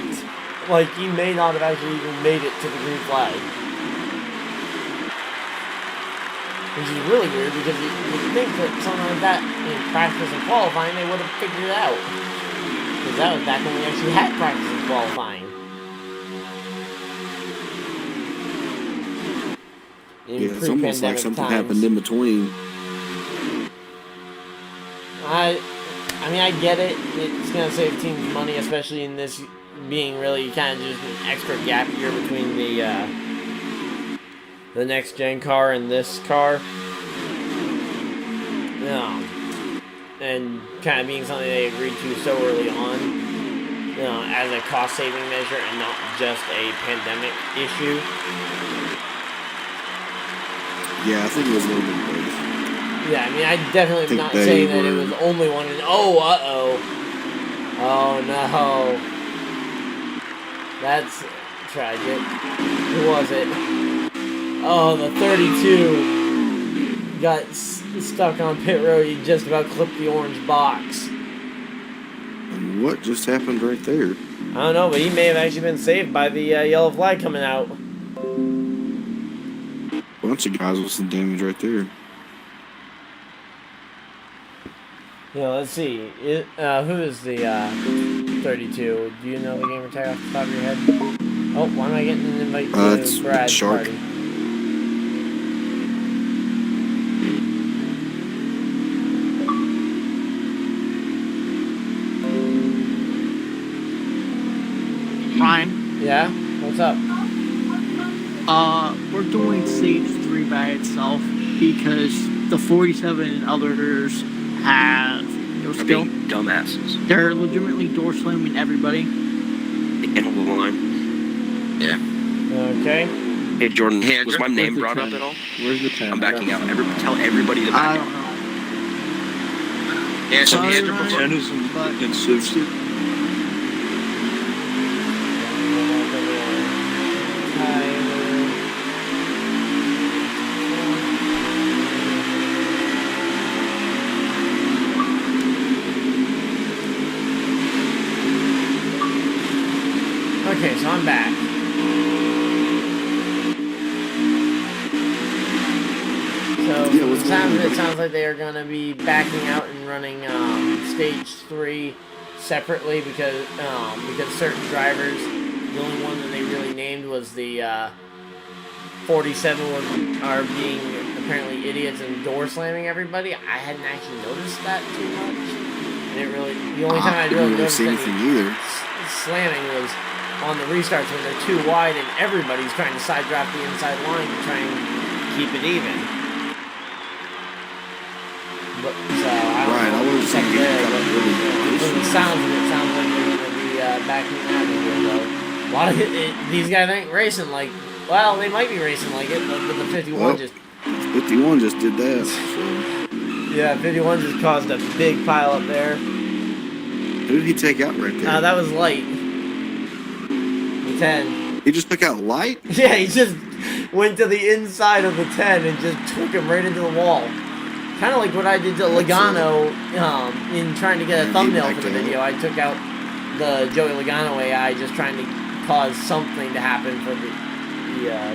Like, he may not have actually even made it to the green flag. Which is really weird, because you would think that something like that in practice and qualifying they would have figured it out. Because that was back when we actually had practice and qualifying. Yeah, it's almost like something happened in between. I mean, I get it. It's going to save teams money, especially in this being really kind of just an extra gap year between the next gen car and this car. And kind of being something they agreed to so early on, as a cost saving measure and not just a pandemic issue. Yeah, I think it was a little bit both. Yeah, I mean, I definitely am not saying that it was only one. Oh no. That's tragic. Who was it? Oh, the 32 got stuck on pit road. He just about clipped the orange box. And what just happened right there? I don't know, but he may have actually been saved by the yellow flag coming out. Bunch of guys with some damage right there. Yeah, let's see. Who is the 32? Do you know the gamer tag off the top of your head? Oh, why am I getting an invite to Brad's Shark. party? Ryan, Yeah? What's up? we're doing stage 3 by itself because the 47 and others have no skill. Dumbasses. They're legitimately door slamming everybody. They can't hold the line. Yeah. Okay. Hey Jordan, Hey, was Andrew, my name where's the brought up 10? at all? Where's the 10? I'm backing out. Tell everybody to I back don't out. know. And Sorry, Andrew, Ryan, before, but in 60. Okay, so I'm back. So Yeah, what's it going on, buddy? sounds like they are going to be backing out and running stage 3 separately because certain drivers, the only one that they really named was the 47 are being apparently idiots and door slamming everybody. I hadn't actually noticed that too much. And it really, the only time I didn't really really noticed see any anything either. slamming was on the restarts when they're too wide and everybody's trying to side draft the inside line to try and keep it even. But, so I don't Right, know I wasn't what's up seeing there, any but kind of really from the issues. sounds of it, sounds like they're going to be backing out of here, though. A lot of these guys ain't racing like, well, they might be racing like it, but the 51 Well, just, 51 just did that. So. yeah, 51 just caused a big pile up there. Who did he take out right there? That was Light. The 10. He just took out Light? Yeah, he just went to the inside of the 10 and just took him right into the wall. Kind of like what I did to Logano in trying to get a thumbnail for the video. I took out the Joey Logano AI just trying to cause something to happen for the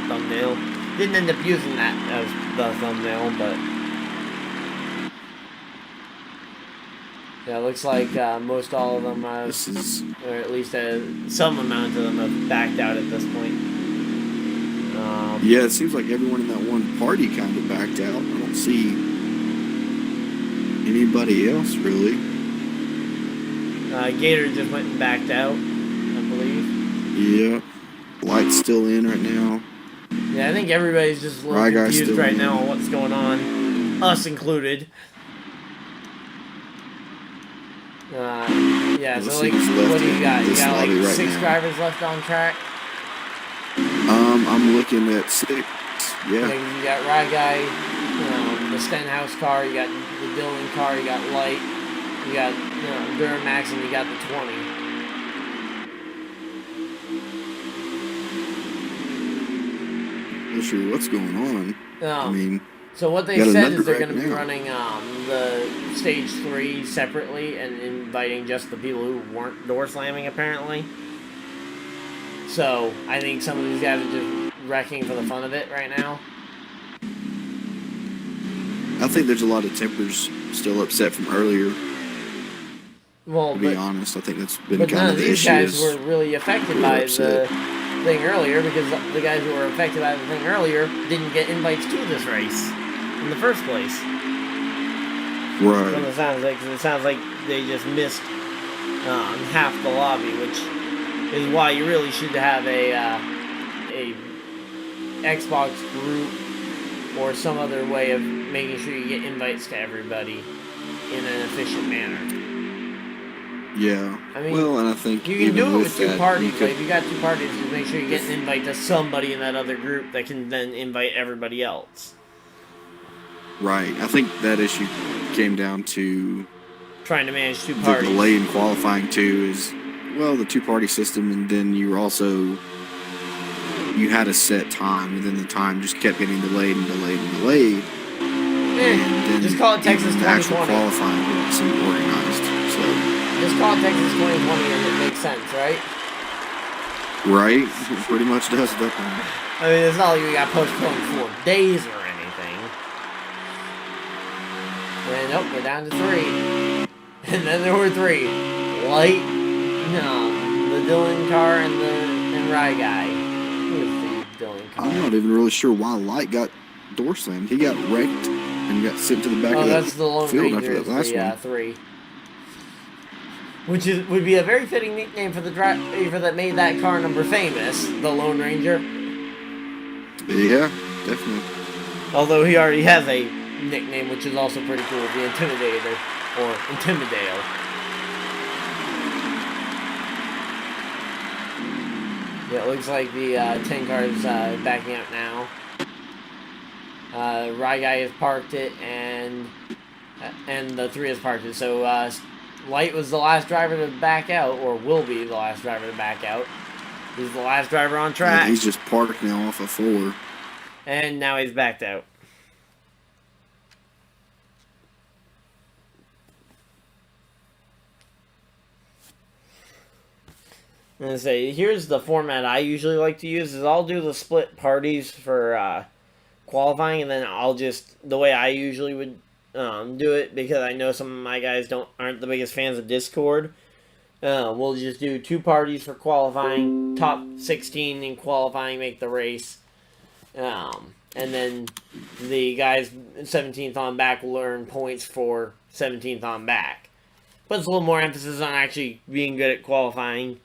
thumbnail. Didn't end up using that as the thumbnail, but yeah, it looks like most all of them have, or at least some amount of them have backed out at this point. Yeah, it seems like everyone in that one party kind of backed out. I don't see anybody else really. Gator just went and backed out, I believe. Yeah, Light's still in right now. Yeah, I think everybody's just a little confused right now on what's going on, us included. Yeah, so like, what do you got? You got like 6 drivers left on track? I'm looking at 6. Yeah. You got Rye Guy, the Stenhouse car, you got the Dillon car, you got Light, you got Duramax, and you got the 20. Not sure what's going on. I mean, so what they said is they're going to be running the stage 3 separately and inviting just the people who weren't door slamming apparently. So I think some of these guys are just wrecking for the fun of it right now. I think there's a lot of tempers still upset from earlier. Well, to be honest, I think that's been but kind none of of the these issue. guys were really affected by the thing earlier because the guys who were affected by the thing earlier didn't get invites to this race in the first place. Right. From the sounds like, 'cause it sounds like they just missed half the lobby, which is why you really should have a Xbox group or some other way of making sure you get invites to everybody in an efficient manner. Yeah. I mean, well, and I think you can do it with 2 parties. Could, If you got 2 parties, just make sure you get an invite to somebody in that other group that can then invite everybody else. Right. I think that issue came down to trying to manage 2 the parties. delay in qualifying too is, well, the 2-party system, and then you had a set time, and then the time just kept getting delayed and delayed and delayed. And then just call it Texas 2020. Actual qualifying didn't seem organized. So just call it Texas 2020 and it makes sense, right? Right? It pretty much does, doesn't it? I mean, it's not like we got postponed 4 days or anything. And nope, we're down to 3. And then there were 3. Light, the Dillon car, and Rye Guy. Who is the Dillon car? I'm not even really sure why Light got door slammed. He got wrecked and got sent to the back of that's the the Lone field Ranger, after that last one. 3. Which would be a very fitting nickname for the driver that made that car number famous, the Lone Ranger. Yeah, definitely. Although he already has a nickname, which is also pretty cool, the Intimidator, or Intimidale. Yeah, it looks like the 10 cars backing out now. Rye guy has parked it, and the 3 has parked it. So Light was the last driver to back out, or will be the last driver to back out. He's the last driver on track. Yeah, he's just parked now off of 4. And now he's backed out. I'm gonna say, here's the format I usually like to use, is I'll do the split parties for qualifying, and then I'll just, the way I usually would do it, because I know some of my guys aren't the biggest fans of Discord, we'll just do 2 parties for qualifying, top 16 in qualifying make the race, and then the guys 17th on back will earn points for 17th on back. Puts a little more emphasis on actually being good at qualifying.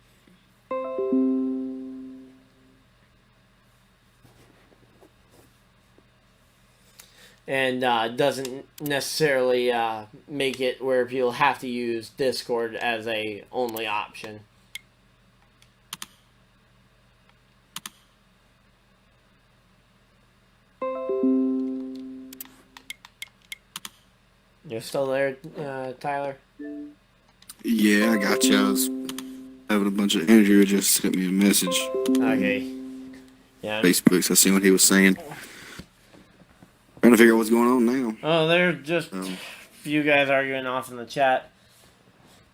And doesn't necessarily make it where people have to use Discord as a only option. You're still there, Tyler? Yeah, I got you. I was having a bunch of Andrew who just sent me a message. Okay. Yeah. Facebook, so I see what he was saying. Trying to figure out what's going on now. Oh, they're just a few guys arguing off in the chat.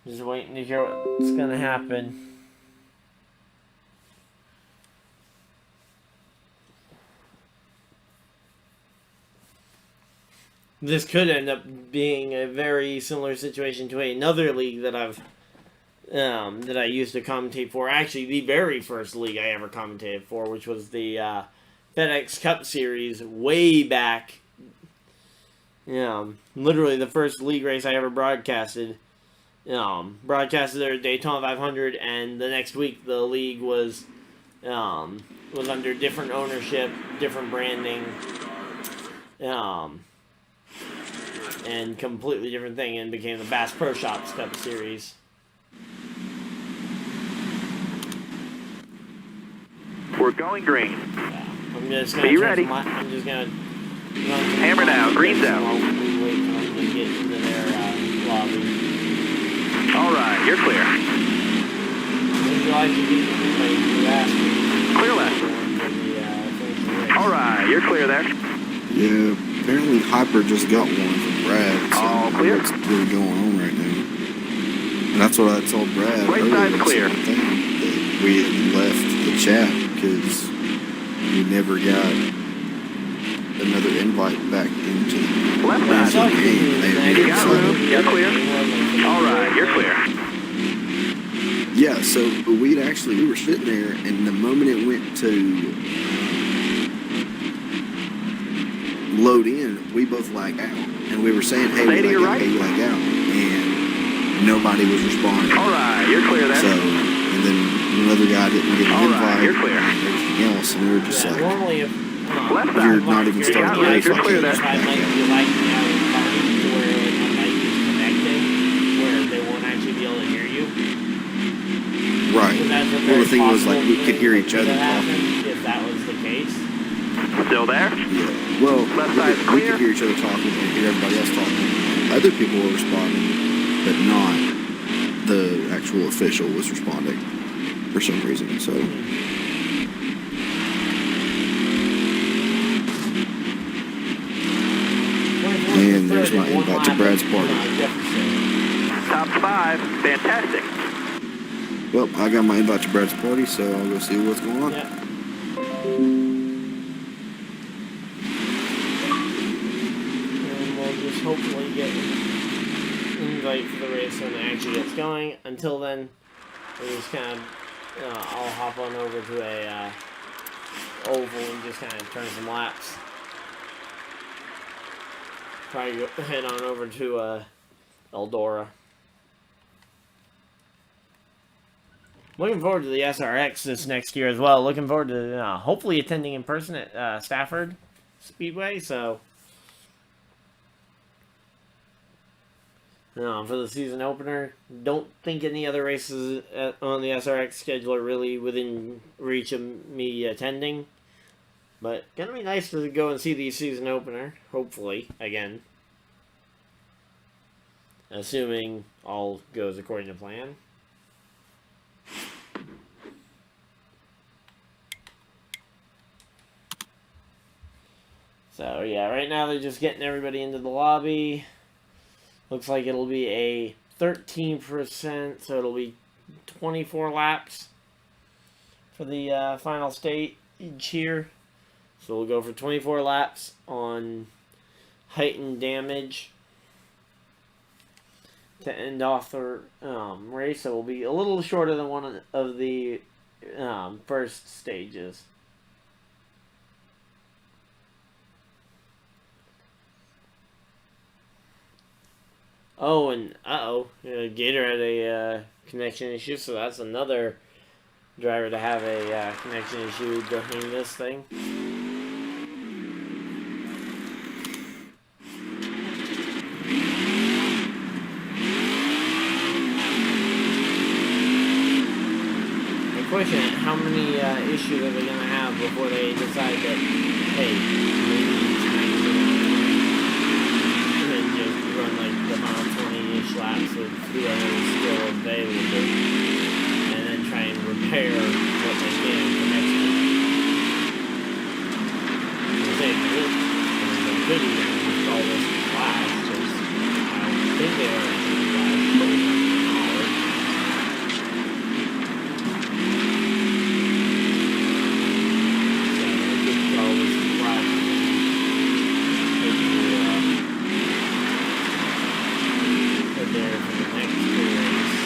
Just waiting to hear what's going to happen. This could end up being a very similar situation to another league that I used to commentate for. Actually, the very first league I ever commentated for, which was the FedEx Cup Series way back. Literally the first league race I ever broadcasted. Broadcasted there at Daytona 500, and the next week the league was under different ownership, different branding, and completely different thing, and became the Bass Pro Shops Cup Series. We're going green. I'm just gonna Be ready. I'm just gonna Hammer down, green's out. Wait for them to get into their lobby. All right, you're clear. Would you like to get Clear left. All right, you're clear there. Yeah, apparently Hyper just got one from Brad. So All clear. What's really going on right now? And that's what I told Brad. Right earlier, side's the clear. same thing, that we had left the chat because we never got another invite back into Left the side. game. You got room. You're clear. All right, you're clear. Yeah, so we were sitting there, and the moment it went to load in, we both lagged out, and we were saying, "Hey, Stay to we your lag out, right. hey, we lag out," and nobody was responding. All right, you're clear there. So, and then another guy didn't get an All right, invite, you're clear. and everything else, and we were just like, normally if Left side. "You're not even You starting got the room. race." You're like clear that." there. I'd like to like now to where the mic is connected, where they won't actually be able to hear you. Right. That's a Well, very the thing was, like, we possible could hear thing each that other could happen talking. if that was the case. Still there? Yeah. Well, Left we side's could clear. hear each other talking and hear everybody else talking. Other people were responding, but not the actual official was responding for some reason. So, and there's my invite to Brad's party. Top 5. Fantastic. Well, I got my invite to Brad's party, so I'll go see what's going on. Yeah. And we'll just hopefully get an invite for the race when it actually gets going. Until then, we just kind of, I'll hop on over to a oval and just kind of turn some laps. Probably head on over to Eldora. Looking forward to the SRX this next year as well. Looking forward to hopefully attending in person at Stafford Speedway. So For the season opener. Don't think any other races on the SRX schedule are really within reach of me attending. But gonna be nice to go and see the season opener, hopefully, again. Assuming all goes according to plan. So yeah, right now they're just getting everybody into the lobby. Looks like it'll be a 13%, so it'll be 24 laps for the final stage here. So we'll go for 24 laps on heightened damage to end off the race. So we'll be a little shorter than one of the first stages. Oh, and Gator had a connection issue, so that's another driver to have a connection issue during this thing. The question is, how many issues are they going to have before they decide that, hey, maybe run like the final 20-ish laps with whoever is still available, and then try and repair what they can for next week. They could even install this class, because I don't think they are in the class, but we have knowledge. So they could install this class and there for the next race.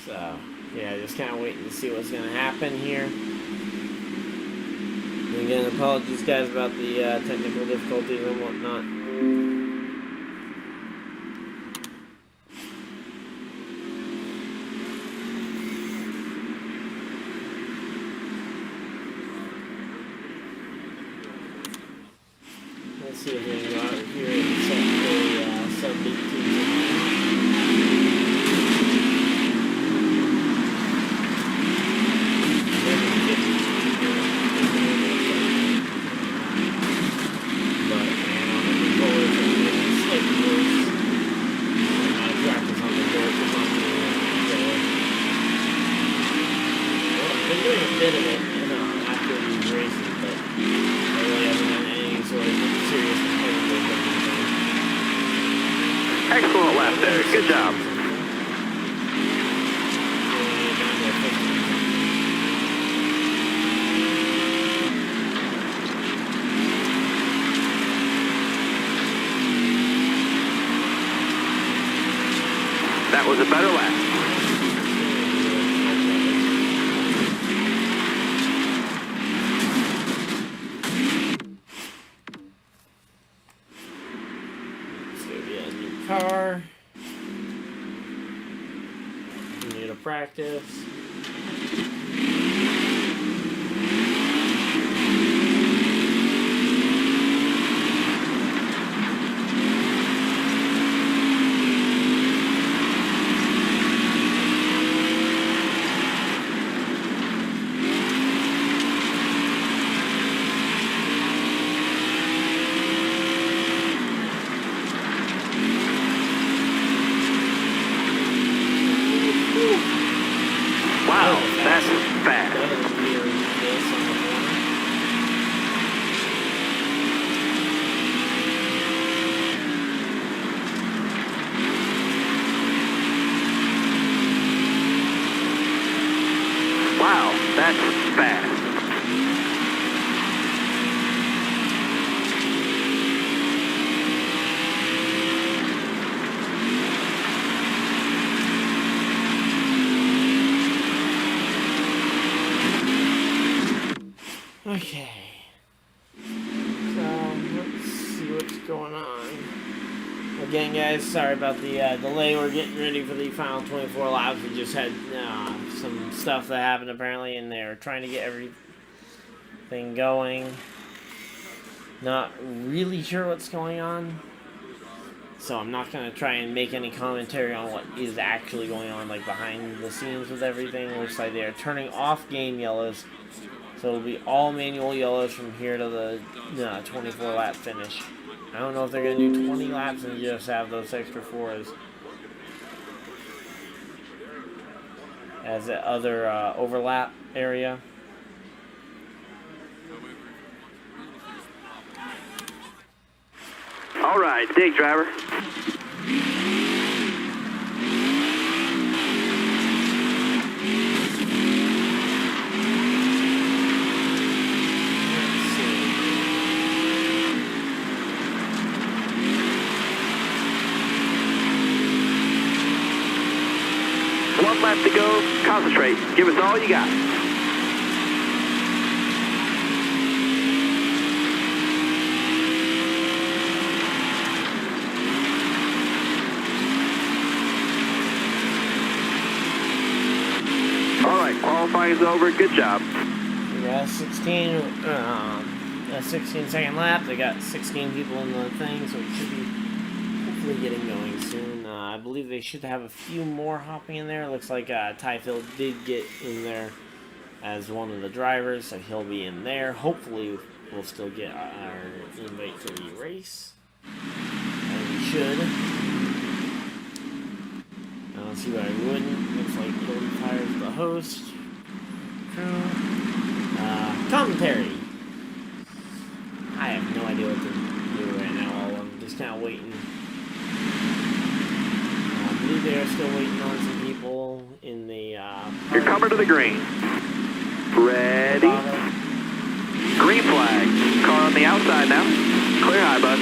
So, yeah, just kind of waiting to see what's going to happen here. And again, apologies, guys, about the technical difficulties and whatnot. Let's see if we can go out here and set a sub-18. But, man, on the controller, it's slightly worse. I'm out of practice on the controller. Well, I've been doing a bit of it after these races, but I really haven't done any sort of serious competitive anything. Excellent lap there. Good job. That was a better lap. Car. Continue to practice. Wow, that's fast. Wow, that's fast. Okay. So, let's see what's going on. Again, guys, sorry about the delay. We're getting ready for the final 24 laps. We just had some stuff that happened apparently, and they're trying to get everything going. Not really sure what's going on, so I'm not going to try and make any commentary on what is actually going on, like behind the scenes with everything. It looks like they are turning off game yellows, so it'll be all manual yellows from here to the 24 lap finish. I don't know if they're going to do 20 laps and just have those extra 4s as the other overlap area. All right, dig, driver. One lap to go. Concentrate. Give us all you got. All right, qualifying is over. Good job. We got 16-second lap. They got 16 people in the thing, so it should be hopefully getting going soon. I believe they should have a few more hopping in there. Looks like Tyfield did get in there as one of the drivers, so he'll be in there. Hopefully, we'll still get our invite for the race. And we should. I don't see why I wouldn't. Looks like Cody Tyer's the host. True. Commentary. I have no idea what to do right now. I'm just kind of waiting. I believe they are still waiting on some people in the. You're coming to the green. Ready? Green flag. Car on the outside now. Clear high, bud.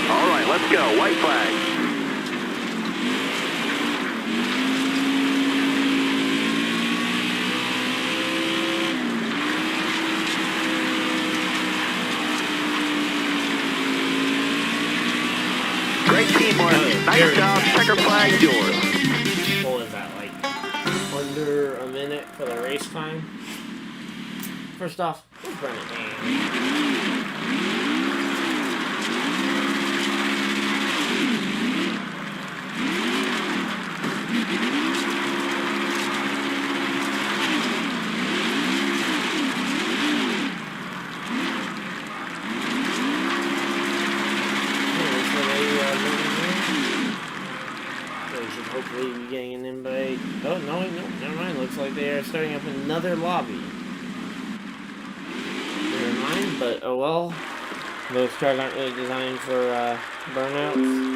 All right, let's go. White flag. Great teamwork. Nice job. Checker flag yours. What was that, like under a minute for the race time? First off, let's burn it down. Hopefully be getting an invite. Oh, no, never mind. Looks like they are starting up another lobby. Never mind, but oh well. Those cars aren't really designed for burnouts.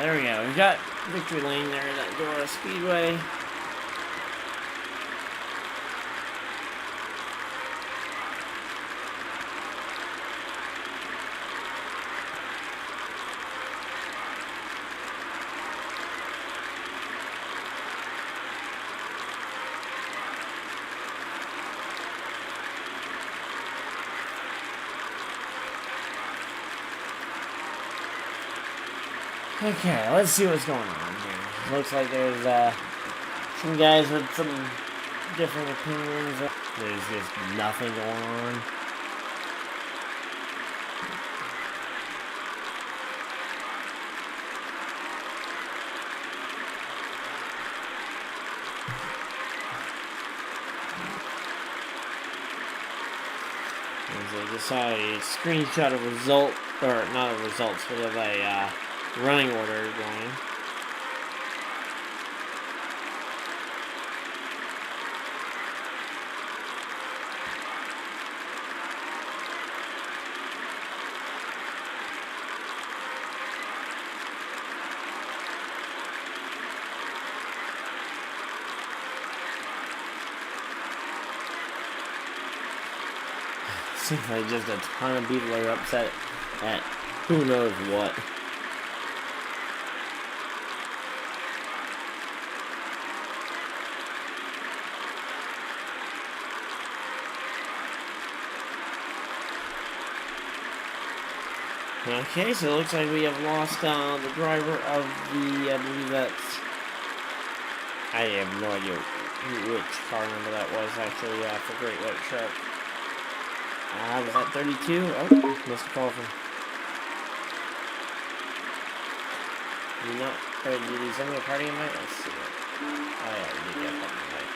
There we go. We've got victory lane there at Dyer Speedway. Okay, let's see what's going on here. Looks like there's some guys with some different opinions. There's just nothing going on. I just saw a screenshot of result, or not of results, but of a running order going. seems like just a ton of people are upset at who knows what. Okay, so it looks like we have lost the driver of the, I believe that's, I have no idea which car number that was actually, for Great White Shark. Was that 32? Oh, missed a call from. You not, did he send me a party invite? Let's see. Oh yeah, we did get a party invite.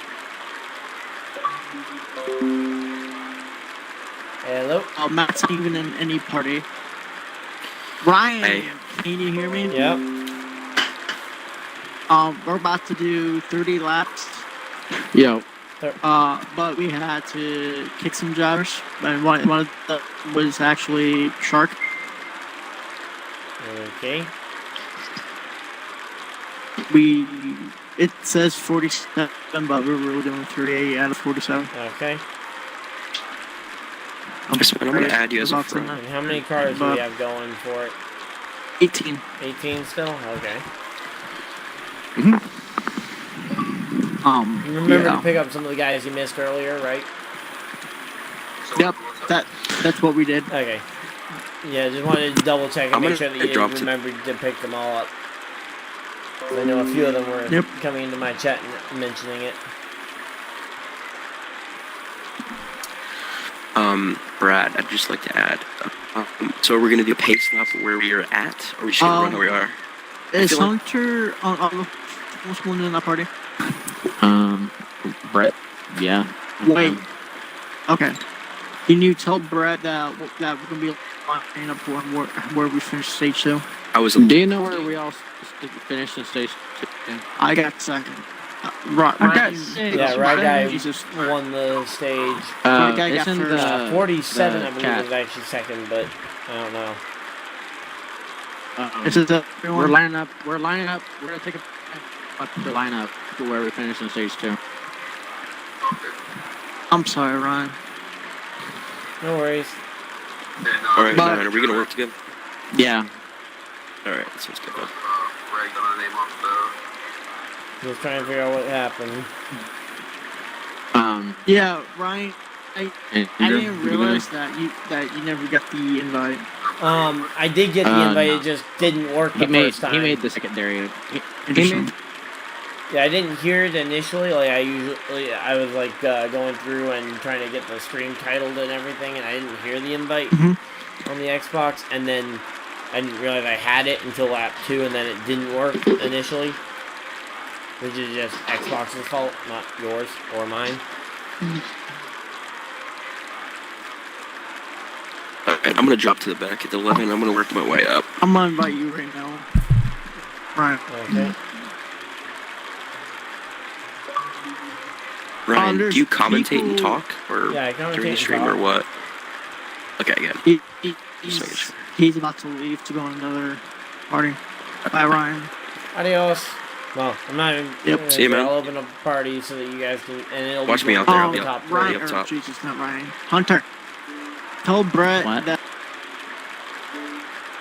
Hello? Oh, Matt's not even in any party. Ryan, Hey. can you hear me? Yep. We're about to do 30 laps. Yo. But we had to kick some drivers, and one of them was actually Shark. Okay. It says 47, but we're really doing 38 out of 47. Okay. I'm going to add you as a About to friend. know. And how many cars do we have going for it? 18. 18 still? Okay. Um, You remember yeah. to pick up some of the guys you missed earlier, right? Yep, that's what we did. Okay. Yeah, just wanted to double check and I'm make gonna sure that you drop to- remembered to pick them all up. I know a few of them were Yep. coming into my chat and mentioning it. Brad, I'd just like to add. So are we going to do a pace lap where we are at, or we just going to run where we are? Is feel like- Hunter on what's one in that party? Brett. Yeah. Wait. Okay. Can you tell Brett that we're gonna be lining up where we finish stage 2? I was. Do you know where we all finished in stage 2? I got second. Right. Yeah, right guy Jesus. won the stage. The guy It's got in first. the 47, the I believe, chat. was actually second, but I don't know. Is it the We're lining up. We're gonna take a line up to where we finish in stage 2. I'm sorry, Ryan. No worries. All right, But- Ryan, are we going to work together? Yeah. All right, that sounds good. Just trying to figure out what happened. Yeah, Ryan. I Andrew, didn't you realize that you never got the invite. I did get the invite, no. it just didn't work the He made first time. he made the secondary. He Interesting. made, Yeah, I didn't hear it initially. Like I was like going through and trying to get the stream titled and everything, and I didn't hear the invite Mhm. on the Xbox. And then I didn't realize I had it until lap 2, and then it didn't work initially, which is just Xbox's fault, not yours or mine. All right, I'm going to drop to the back at the 11. I'm going to work my way up. I'm gonna invite you right now, Ryan. Okay. Ryan, there's do you commentate and people- talk, or Yeah, I commentate during the and stream, talk. or what? Okay, good. He's about to leave to go on another party. Bye, Ryan. Adios. Well, I'm not even. Yep. See you, man. I'll open up a party so that you guys can, and it'll Watch be me going out there, on I'll the be top up. three. Ryan, up or top. Jesus, not Ryan. Hunter. Tell Brett What? that.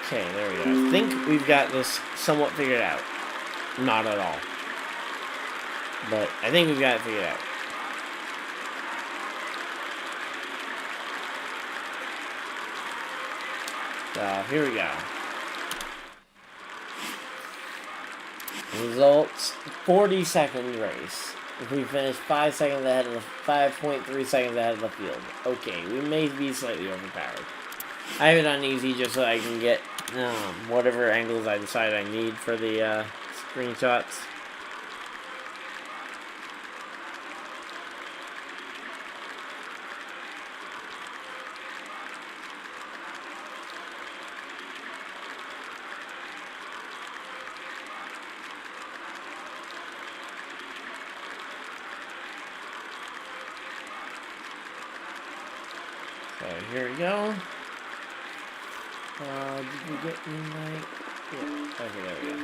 Okay, there we go. I think we've got this somewhat figured out. Not at all. But I think we've got it figured out. So, here we go. Results, 40-second race. If we finish 5 seconds ahead of the 5.3 seconds ahead of the field. Okay, we may be slightly overpowered. I have it on easy just so I can get whatever angles I decide I need for the screenshots. So here we go. Did we get an invite? Yeah. Okay, there we go.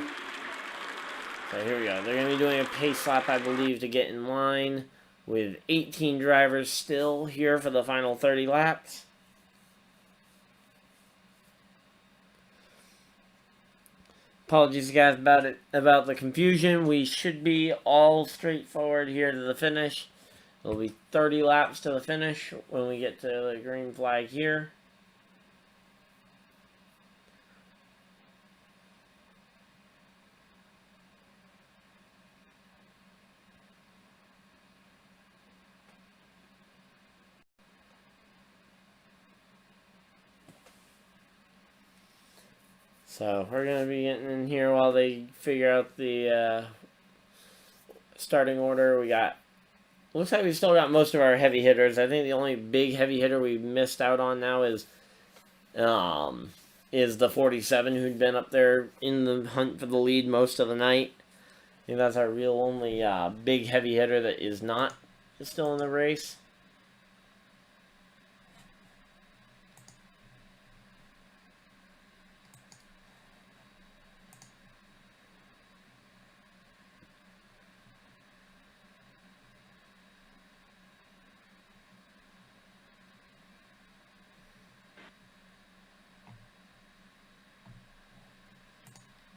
So here we go. They're going to be doing a pace lap, I believe, to get in line with 18 drivers still here for the final 30 laps. Apologies, guys, about the confusion. We should be all straightforward here to the finish. It'll be 30 laps to the finish when we get to the green flag here. So we're going to be getting in here while they figure out the starting order. Looks like we still got most of our heavy hitters. I think the only big heavy hitter we missed out on now is the 47, who'd been up there in the hunt for the lead most of the night. I think that's our real only big heavy hitter that is not still in the race.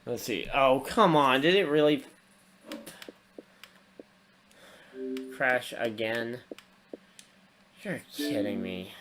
Let's see. Oh, come on. Did it really crash again? You're kidding me.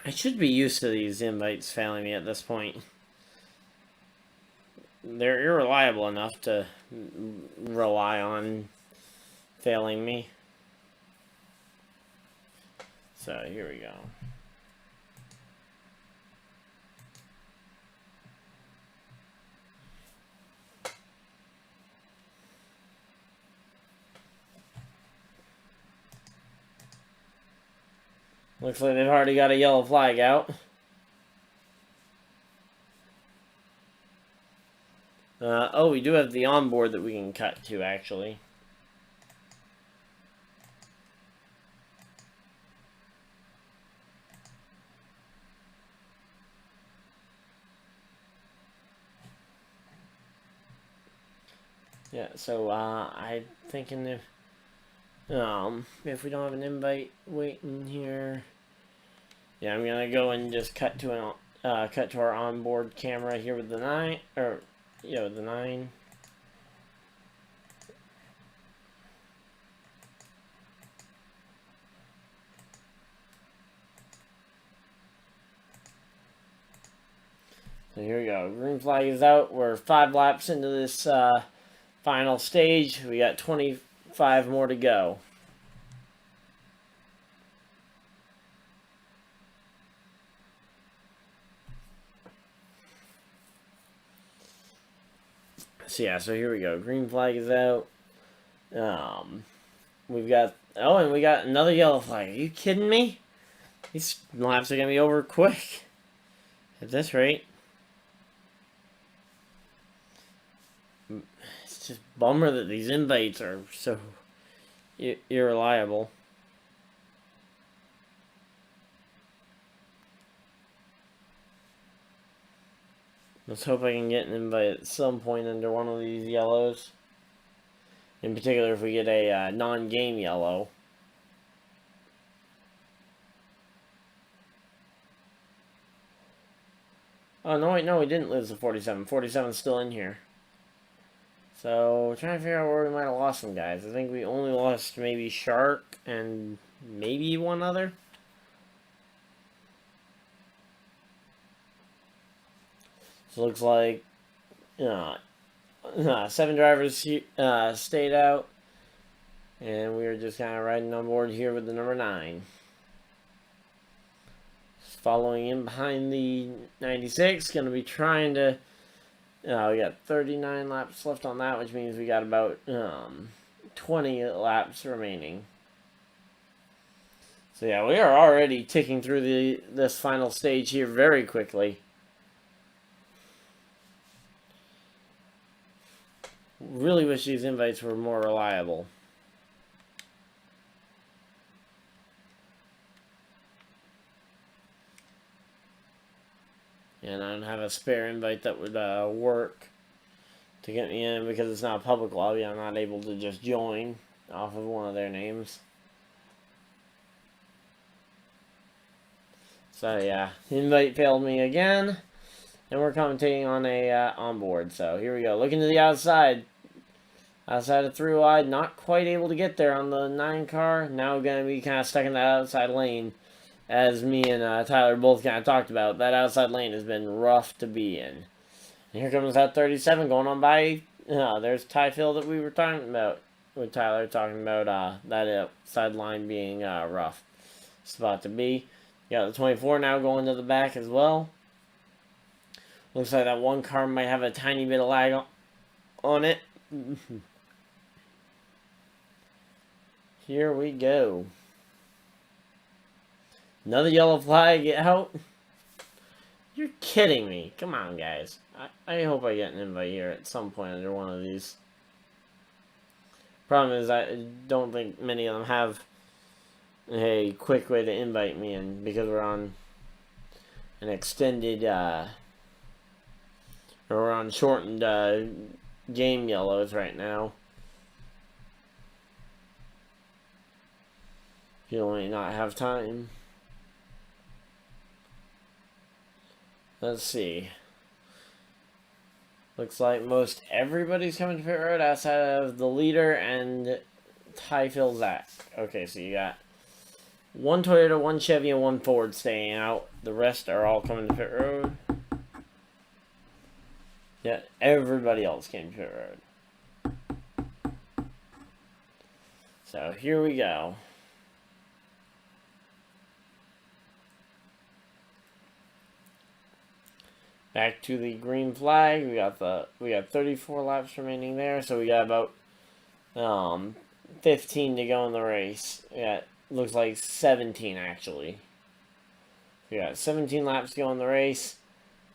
I should be used to these invites failing me at this point. They're irreliable enough to rely on failing me. So here we go. Looks like they've already got a yellow flag out. Oh, we do have the onboard that we can cut to, actually. Yeah, so I'm thinking if we don't have an invite waiting here, yeah, I'm gonna go and just cut to our onboard camera here with the 9, or the 9. So here we go. Green flag is out. We're 5 laps into this final stage. We got 25 more to go. So yeah, so here we go. Green flag is out. We've got, and we got another yellow flag. Are you kidding me? These laps are gonna be over quick at this rate. It's just a bummer that these invites are so irreliable. Let's hope I can get an invite at some point under one of these yellows. In particular, if we get a non-game yellow. Oh, no, wait, no, we didn't lose the 47. 47's still in here. So, trying to figure out where we might have lost some guys. I think we only lost maybe Shark and maybe one other. So, looks like 7 drivers stayed out. And we were just kind of riding on board here with the number 9. Following in behind the 96, going to be trying to... we got 39 laps left on that, which means we got about 20 laps remaining. So yeah, we are already ticking through this final stage here very quickly. really wish these invites were more reliable. And I don't have a spare invite that would work to get me in because it's not a public lobby. I'm not able to just join off of one of their names. So yeah, invite failed me again. And we're commentating on a onboard. So here we go. Looking to the outside. Outside of 3 wide. Not quite able to get there on the 9 car. Now going to be kind of stuck in that outside lane. As me and Tyler both kind of talked about. That outside lane has been rough to be in. And here comes that 37 going on by. There's Ty Phil that we were talking about. With Tyler talking about that outside line being rough spot to be. You got the 24 now going to the back as well. Looks like that one car might have a tiny bit of lag on it. Here we go. Another yellow flag out. You're kidding me. Come on, guys. I hope I get an invite here at some point under one of these. Problem is, I don't think many of them have a quick way to invite me in because we're on an extended, or we're on shortened game yellows right now. You only not have time. Let's see. Looks like most everybody's coming to pit road outside of the leader and Ty Phil Zach. Okay, so you got 1 Toyota, 1 Chevy, and 1 Ford staying out. The rest are all coming to pit road. Yeah, everybody else came to pit road. So here we go. Back to the green flag. We got 34 laps remaining there, so we got about 15 to go in the race. Yeah, looks like 17 actually. We got 17 laps to go in the race.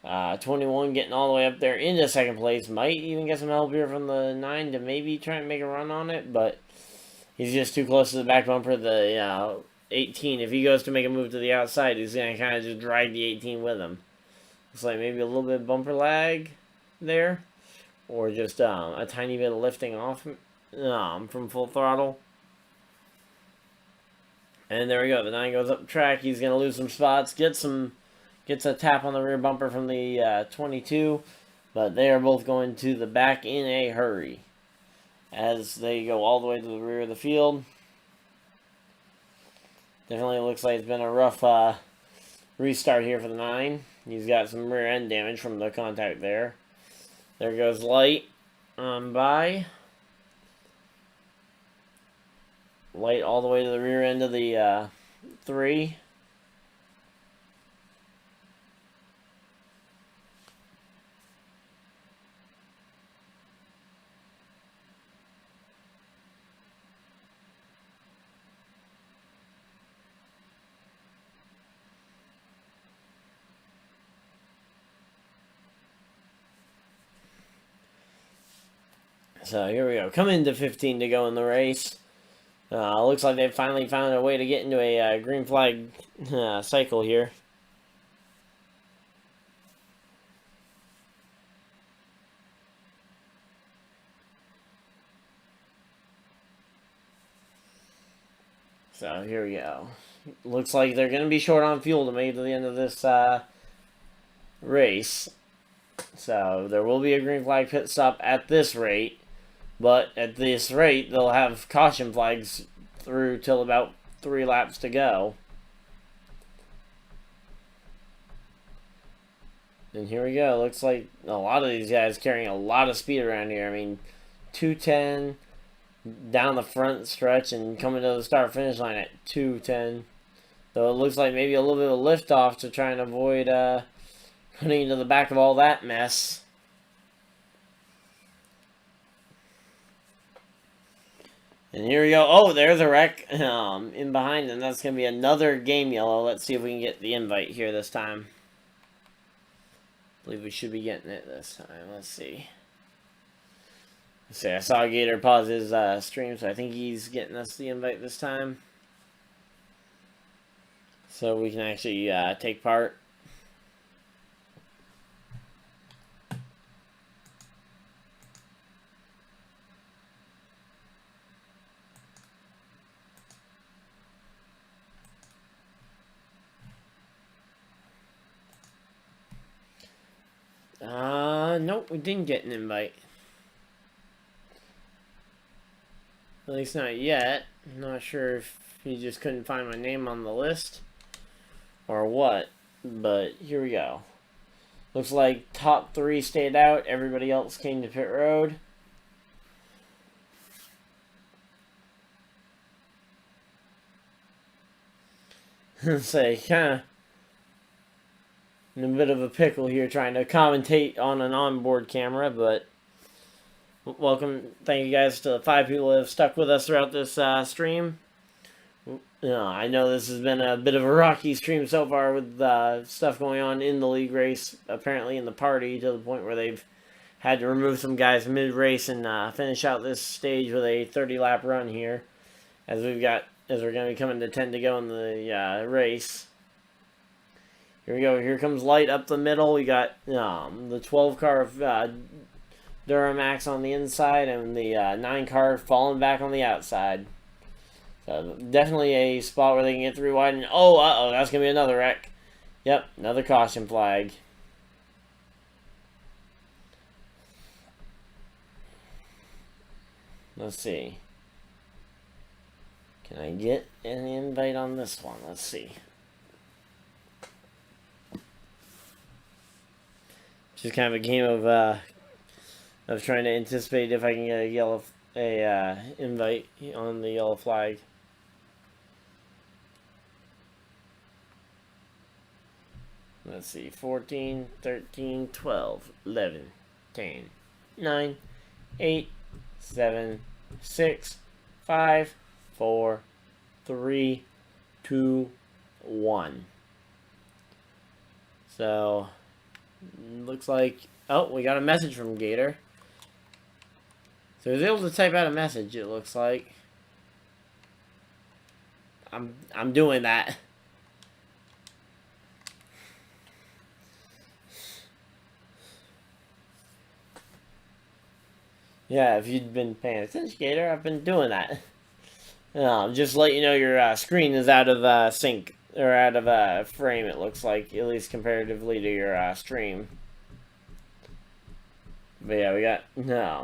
21 getting all the way up there into second place. Might even get some help here from the 9 to maybe try and make a run on it, but he's just too close to the back bumper. The 18, if he goes to make a move to the outside, he's going to kind of just drag the 18 with him. Looks like maybe a little bit of bumper lag there, or just a tiny bit of lifting off from full throttle. And there we go. The 9 goes up the track. He's going to lose some spots. Gets a tap on the rear bumper from the 22, but they are both going to the back in a hurry as they go all the way to the rear of the field. Definitely looks like it's been a rough restart here for the 9. He's got some rear end damage from the contact there. There goes Light on by. Light all the way to the rear end of the 3. So here we go. Come into 15 to go in the race. Looks like they finally found a way to get into a green flag cycle here. So here we go. Looks like they're going to be short on fuel to make it to the end of this race. So there will be a green flag pit stop at this rate. But at this rate, they'll have caution flags through till about 3 laps to go. And here we go. Looks like a lot of these guys carrying a lot of speed around here. I mean, 210 down the front stretch and coming to the start-finish line at 210. So it looks like maybe a little bit of lift off to try and avoid running into the back of all that mess. And here we go. Oh, there's a wreck in behind, and that's going to be another game yellow. Let's see if we can get the invite here this time. I believe we should be getting it this time. Let's see. See, I saw Gator pause his stream, so I think he's getting us the invite this time. So we can actually take part. Nope, we didn't get an invite. At least not yet. I'm not sure if he just couldn't find my name on the list or what, but here we go. Looks like top 3 stayed out. Everybody else came to pit road. Say, kind of in a bit of a pickle here trying to commentate on an onboard camera, but welcome. Thank you guys to the 5 people that have stuck with us throughout this stream. I know this has been a bit of a rocky stream so far with stuff going on in the league race, apparently in the party, to the point where they've had to remove some guys mid-race and finish out this stage with a 30-lap run here, as we're going to be coming to 10 to go in the race. Here we go. Here comes Light up the middle. We got the 12 car of Duramax on the inside and the 9 car falling back on the outside. So definitely a spot where they can get 3 wide. And oh, that's going to be another wreck. Yep, another caution flag. Let's see. Can I get an invite on this one? Let's see. Just kind of a game of trying to anticipate if I can get a invite on the yellow flag. Let's see. 14, 13, 12, 11, 10, 9, 8, 7, 6, 5, 4, 3, 2, 1. So looks like, oh, we got a message from Gator. So he was able to type out a message, it looks like. I'm doing that. Yeah, if you'd been paying attention, Gator, I've been doing that. Just let you know your screen is out of sync. Or out of frame, it looks like, at least comparatively to your stream. But yeah,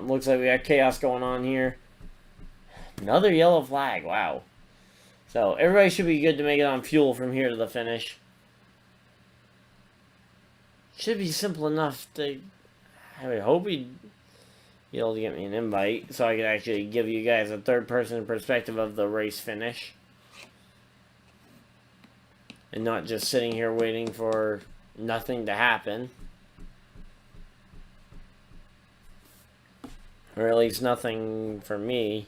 looks like we got chaos going on here. Another yellow flag, wow. So everybody should be good to make it on fuel from here to the finish. Should be simple enough to, I would hope he'd be able to get me an invite so I could actually give you guys a third-person perspective of the race finish. And not just sitting here waiting for nothing to happen. Or at least nothing for me.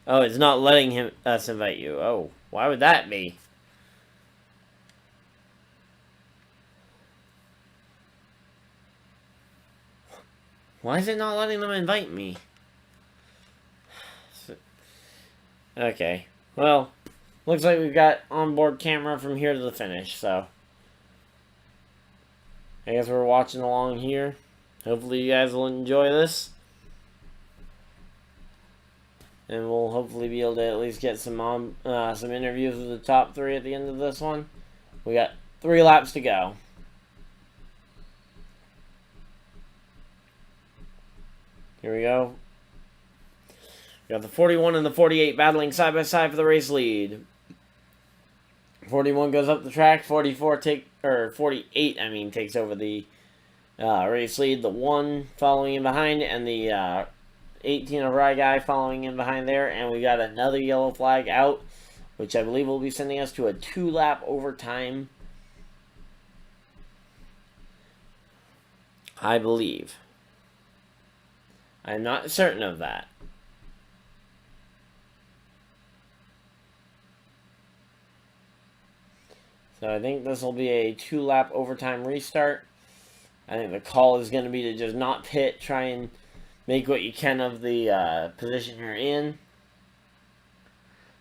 Oh, it's not letting us invite you. Oh, why would that be? Why is it not letting them invite me? Okay, well, looks like we've got onboard camera from here to the finish, so I guess we're watching along here. Hopefully you guys will enjoy this. And we'll hopefully be able to at least get some interviews with the top 3 at the end of this one. We got 3 laps to go. Here we go. We got the 41 and the 48 battling side by side for the race lead. 41 goes up the track. 48 takes over the race lead. The 1 following in behind, and the 18 of Rye Guy following in behind there. And we got another yellow flag out, which I believe will be sending us to a 2-lap overtime. I believe. I'm not certain of that. So I think this will be a 2-lap overtime restart. I think the call is going to be to just not pit, try and make what you can of the position you're in.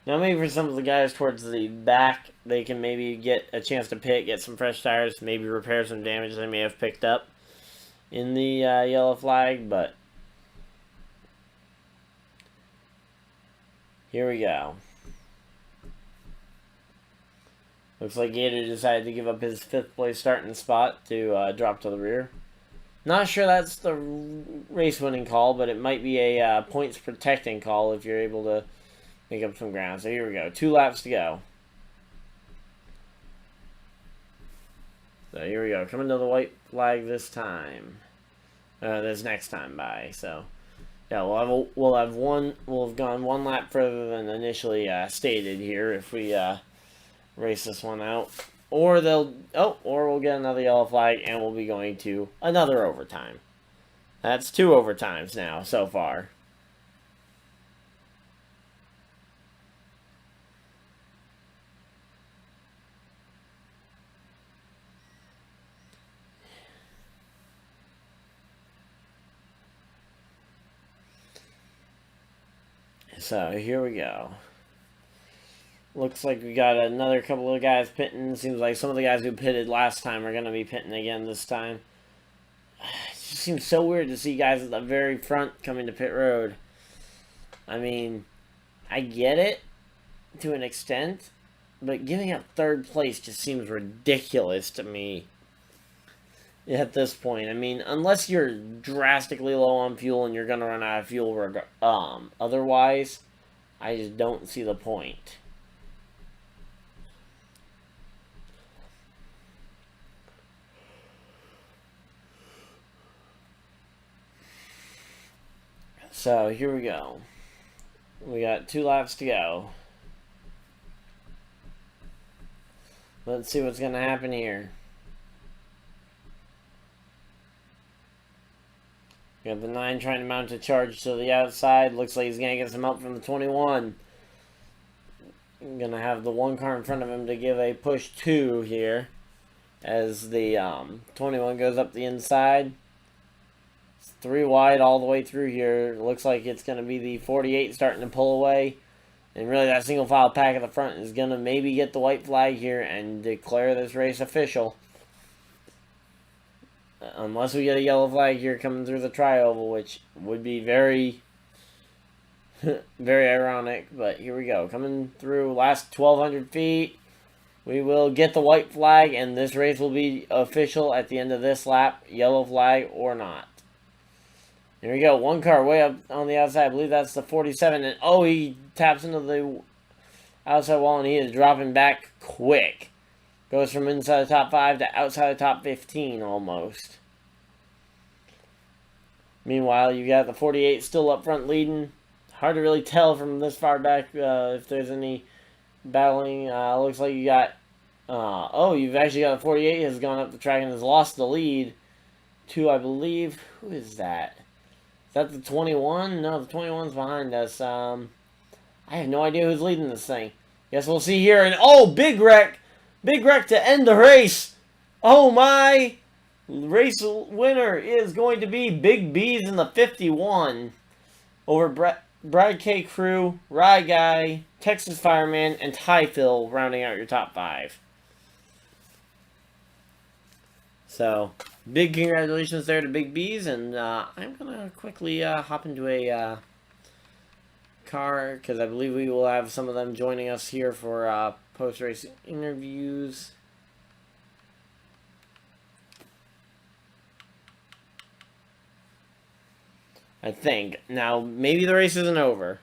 Now maybe for some of the guys towards the back, they can maybe get a chance to pit, get some fresh tires, maybe repair some damage they may have picked up in the yellow flag, but here we go. Looks like Gator decided to give up his 5th place starting spot to drop to the rear. Not sure that's the race winning call, but it might be a points protecting call if you're able to make up some ground. So here we go. 2 laps to go. So here we go. Coming to the white flag this time. This next time by. So yeah, we'll have gone 1 lap further than initially stated here if we race this one out. Or we'll get another yellow flag and we'll be going to another overtime. That's 2 overtimes now so far. So here we go. Looks like we got another couple of guys pitting. Seems like some of the guys who pitted last time are going to be pitting again this time. It just seems so weird to see guys at the very front coming to pit road. I mean, I get it to an extent, but giving up 3rd place just seems ridiculous to me at this point. I mean, unless you're drastically low on fuel and you're going to run out of fuel otherwise, I just don't see the point. So, here we go. We got 2 laps to go. Let's see what's going to happen here. We got the 9 trying to mount a charge to the outside. Looks like he's going to get some help from the 21. Going to have the 1 car in front of him to give a push 2 here. As the 21 goes up the inside. 3 wide all the way through here. Looks like it's going to be the 48 starting to pull away. And really that single file pack at the front is going to maybe get the white flag here and declare this race official. Unless we get a yellow flag here coming through the tri-oval, which would be very, very ironic. But here we go. Coming through last 1,200 feet. We will get the white flag and this race will be official at the end of this lap. Yellow flag or not. Here we go. 1 car way up on the outside. I believe that's the 47. And oh, he taps into the outside wall and he is dropping back quick. Goes from inside the top 5 to outside the top 15 almost. Meanwhile, you got the 48 still up front leading. Hard to really tell from this far back if there's any battling. Looks like you got... you've actually got a 48 has gone up the track and has lost the lead to, I believe... Who is that? Is that the 21? No, the 21's behind us. I have no idea who's leading this thing. Guess we'll see here. And oh, big wreck! Big wreck to end the race. Oh my! Race winner is going to be Big B's in the 51 over Brad K. Crew, Rye Guy, Texas Fireman, and Ty Phil rounding out your top 5. So, big congratulations there to Big B's, and I'm going to quickly hop into a car, because I believe we will have some of them joining us here for post-race interviews. I think. Now, maybe the race isn't over.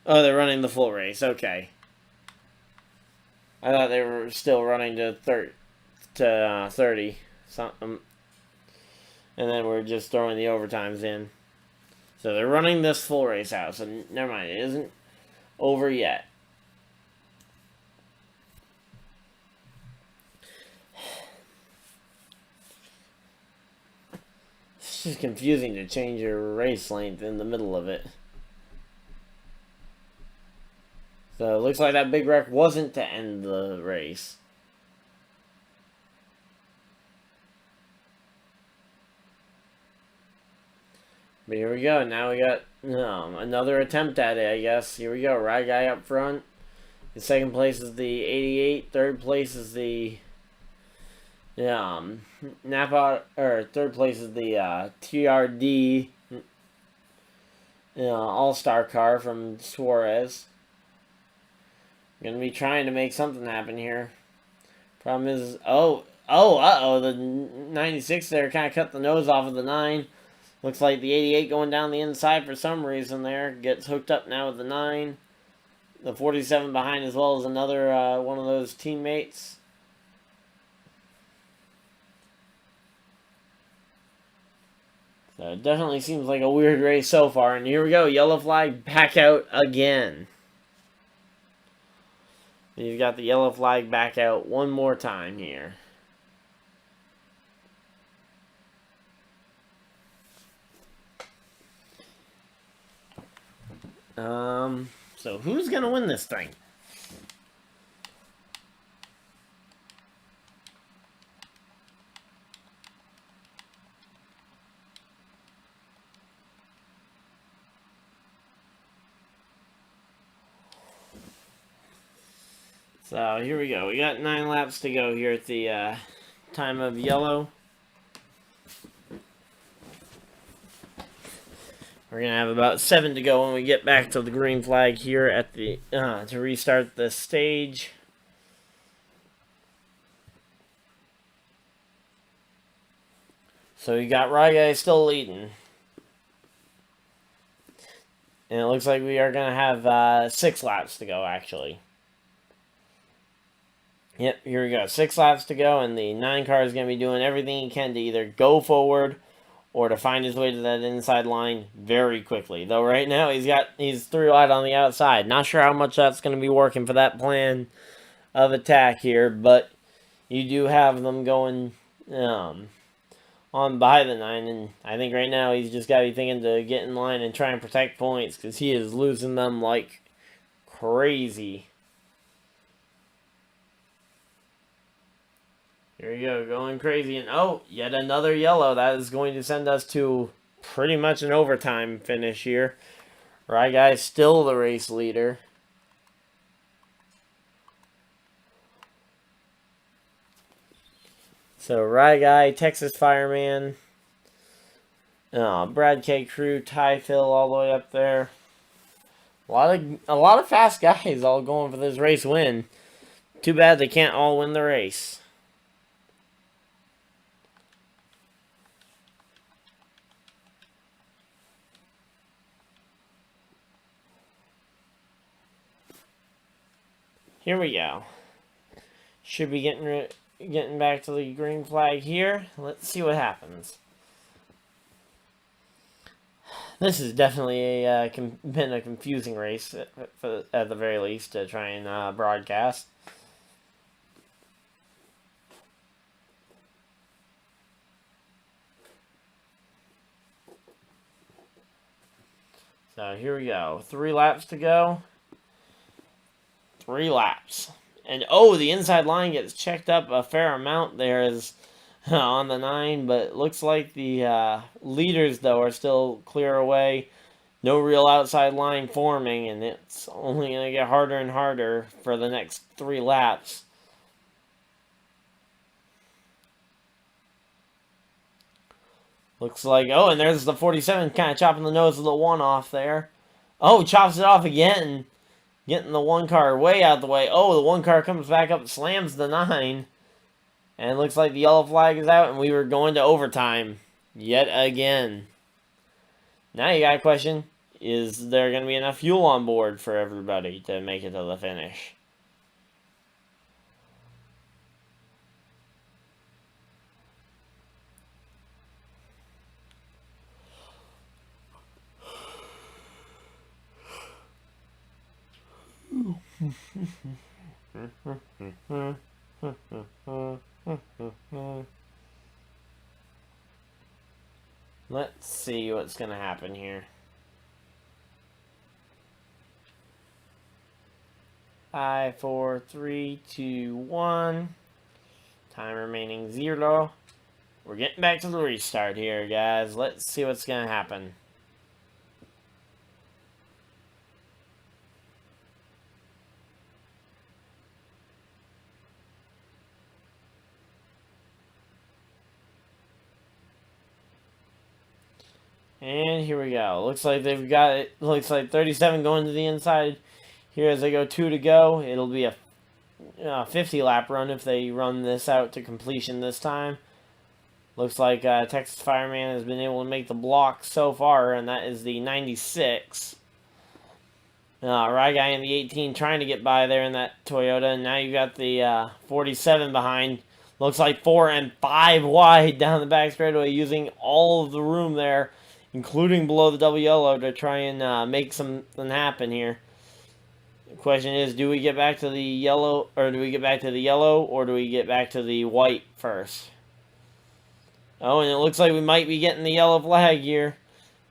Oh, they're running the full race. Okay. I thought they were still running to 30 something. And then we're just throwing the overtimes in. So they're running this full race out. So never mind. It isn't over yet. It's just confusing to change your race length in the middle of it. So it looks like that big wreck wasn't to end the race. But here we go. Now we got another attempt at it, I guess. Here we go. Right guy up front. In second place is the 88. Third place is the Napa, or third place is the TRD All-Star car from Suarez. Gonna be trying to make something happen here. Problem is, the 96 there kind of cut the nose off of the 9. Looks like the 88 going down the inside for some reason there. Gets hooked up now with the 9. The 47 behind as well as another one of those teammates. So it definitely seems like a weird race so far. And here we go. Yellow flag back out again. You've got the yellow flag back out one more time here. So who's going to win this thing? So here we go. We got 9 laps to go here at the time of yellow. We're going to have about 7 to go when we get back to the green flag here at the to restart the stage. So we got Ryguy still leading. And it looks like we are going to have 6 laps to go, actually. Yep, here we go. 6 laps to go, and the 9 car is going to be doing everything he can to either go forward or to find his way to that inside line very quickly. Though right now he's 3 wide on the outside. Not sure how much that's going to be working for that plan of attack here, but you do have them going on by the 9, and I think right now he's just got to be thinking to get in line and try and protect points because he is losing them like crazy. Here we go, going crazy, and yet another yellow. That is going to send us to pretty much an overtime finish here. Ryguy still the race leader. So Ryguy, Texas Fireman, Brad K. Crew, Ty Phil all the way up there. A lot of fast guys all going for this race win. Too bad they can't all win the race. Here we go. Should be getting back to the green flag here. Let's see what happens. This has definitely been a confusing race, at the very least, to try and broadcast. So here we go. 3 laps to go. 3 laps. And the inside line gets checked up a fair amount there is on the 9, but it looks like the leaders, though, are still clear away. No real outside line forming, and it's only going to get harder and harder for the next 3 laps. Looks like, and there's the 47 kind of chopping the nose of the 1 off there. Chops it off again. Getting the 1 car way out the way. The 1 car comes back up, slams the 9. And it looks like the yellow flag is out, and we were going to overtime yet again. Now you got a question. Is there going to be enough fuel on board for everybody to make it to the finish? Let's see what's going to happen here. 5, 4, 3, 2, 1. Time remaining 0. We're getting back to the restart here, guys. Let's see what's going to happen. And here we go. Looks like they've got it. Looks like 37 going to the inside here as they go 2 to go. It'll be a 50 lap run if they run this out to completion this time. Looks like Texas Fireman has been able to make the block so far, and that is the 96. Rye Guy in the 18 trying to get by there in that Toyota, and now you got the 47 behind. Looks like 4 and 5 wide down the back straightaway, using all of the room there, including below the double yellow, to try and make something happen here. The question is, do we get back to the yellow, or do we get back to the yellow, or do we get back to the white first? Oh, and it looks like we might be getting the yellow flag here.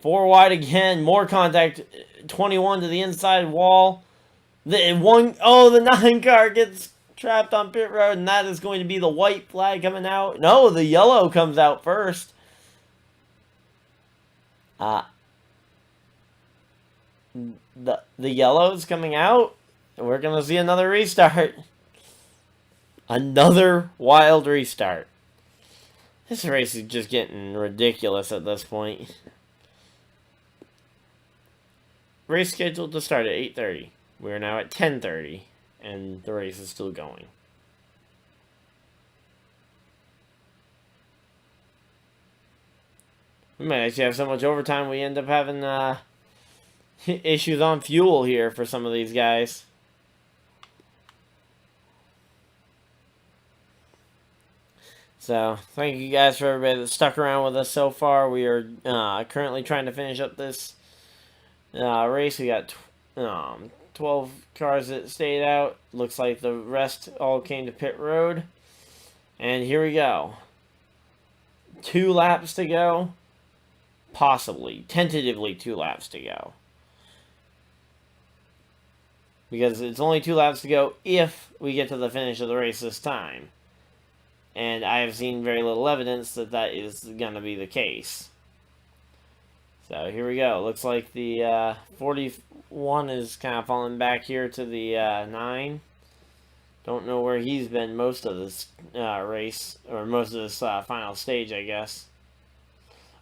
4 wide again, more contact. 21 to the inside wall. The 9 car gets trapped on pit road, and that is going to be the white flag coming out. No, the yellow comes out first. The yellow's coming out. We're gonna see another restart. Another wild restart. This race is just getting ridiculous at this point. Race scheduled to start at 8:30. We're now at 10:30, and the race is still going. We might actually have so much overtime we end up having issues on fuel here for some of these guys. So, thank you guys for everybody that stuck around with us so far. We are currently trying to finish up this race. We got 12 cars that stayed out. Looks like the rest all came to pit road. And here we go. 2 laps to go. Possibly. Tentatively 2 laps to go. Because it's only 2 laps to go if we get to the finish of the race this time. And I have seen very little evidence that that is going to be the case. So here we go. Looks like the 41 is kind of falling back here to the 9. Don't know where he's been most of this race, or most of this final stage, I guess.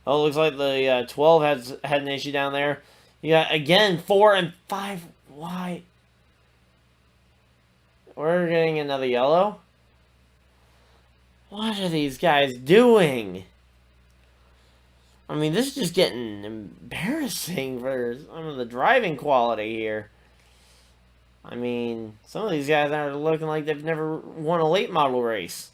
Oh, looks like the 12 had an issue down there. You got, again, 4 and 5 wide. We're getting another yellow. What are these guys doing? I mean, this is just getting embarrassing for some of the driving quality here. I mean, some of these guys are looking like they've never won a late model race.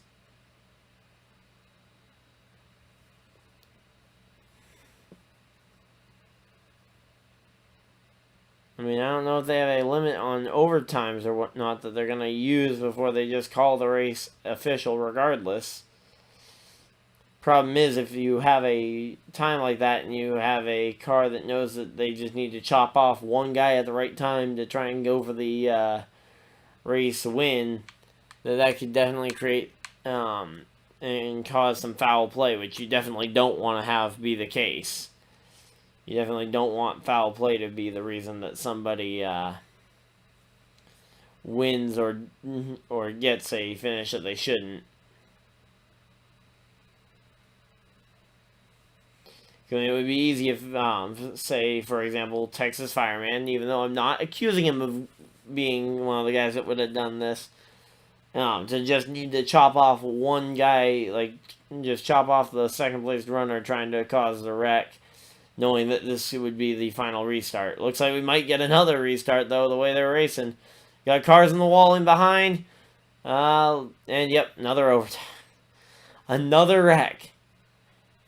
I mean, I don't know if they have a limit on overtimes or whatnot that they're going to use before they just call the race official regardless. Problem is, if you have a time like that and you have a car that knows that they just need to chop off one guy at the right time to try and go for the race win, that could definitely create and cause some foul play, which you definitely don't want to have be the case. You definitely don't want foul play to be the reason that somebody wins or gets a finish that they shouldn't. I mean, it would be easy if, say, for example, Texas Fireman, even though I'm not accusing him of being one of the guys that would have done this, to just need to chop off one guy, like, just chop off the second place runner trying to cause the wreck, knowing that this would be the final restart. Looks like we might get another restart, though, the way they're racing. Got cars in the wall in behind. And, yep, another overtime. Another wreck.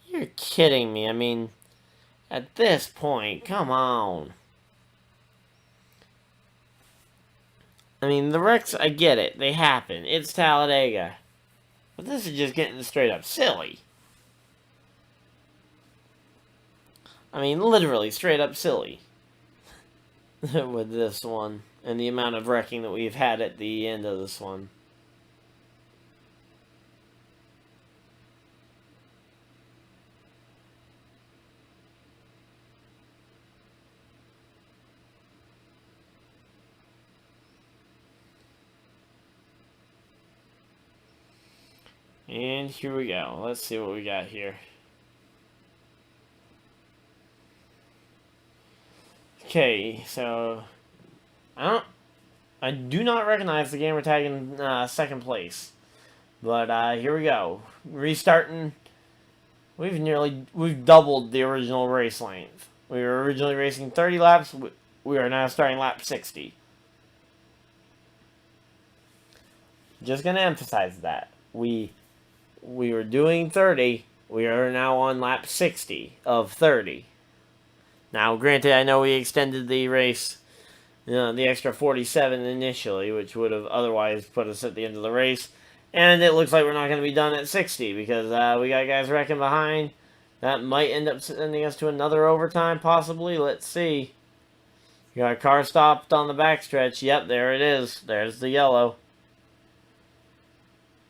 You're kidding me. I mean, at this point, come on. I mean, the wrecks, I get it. They happen. It's Talladega. But this is just getting straight up silly. I mean, literally straight up silly. With this one. And the amount of wrecking that we've had at the end of this one. And here we go. Let's see what we got here. Okay, so I do not recognize the gamer tag in second place, but here we go. Restarting. We've doubled the original race length. We were originally racing 30 laps. We are now starting lap 60. Just gonna emphasize that we were doing 30. We are now on lap 60 of 30. Now, granted, I know we extended the race, the extra 47 initially, which would have otherwise put us at the end of the race. And it looks like we're not going to be done at 60 because we got guys wrecking behind. That might end up sending us to another overtime, possibly. Let's see. You got a car stopped on the backstretch. Yep, there it is. There's the yellow.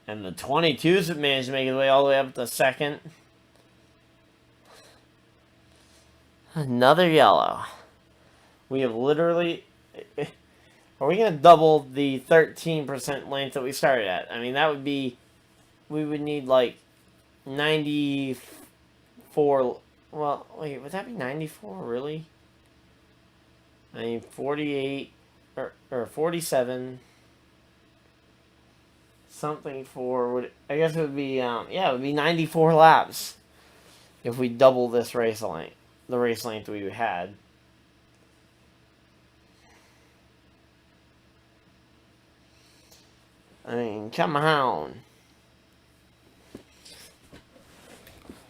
And the 22s have managed to make its way all the way up to second. Another yellow. We have literally... Are we going to double the 13% length that we started at? I mean, that would be... We would need like 94... Well, wait, would that be 94, really? I mean, 48... Or 47... Something for... Would, I guess it would be... yeah, it would be 94 laps. If we double this race length. The race length we had. I mean, come on.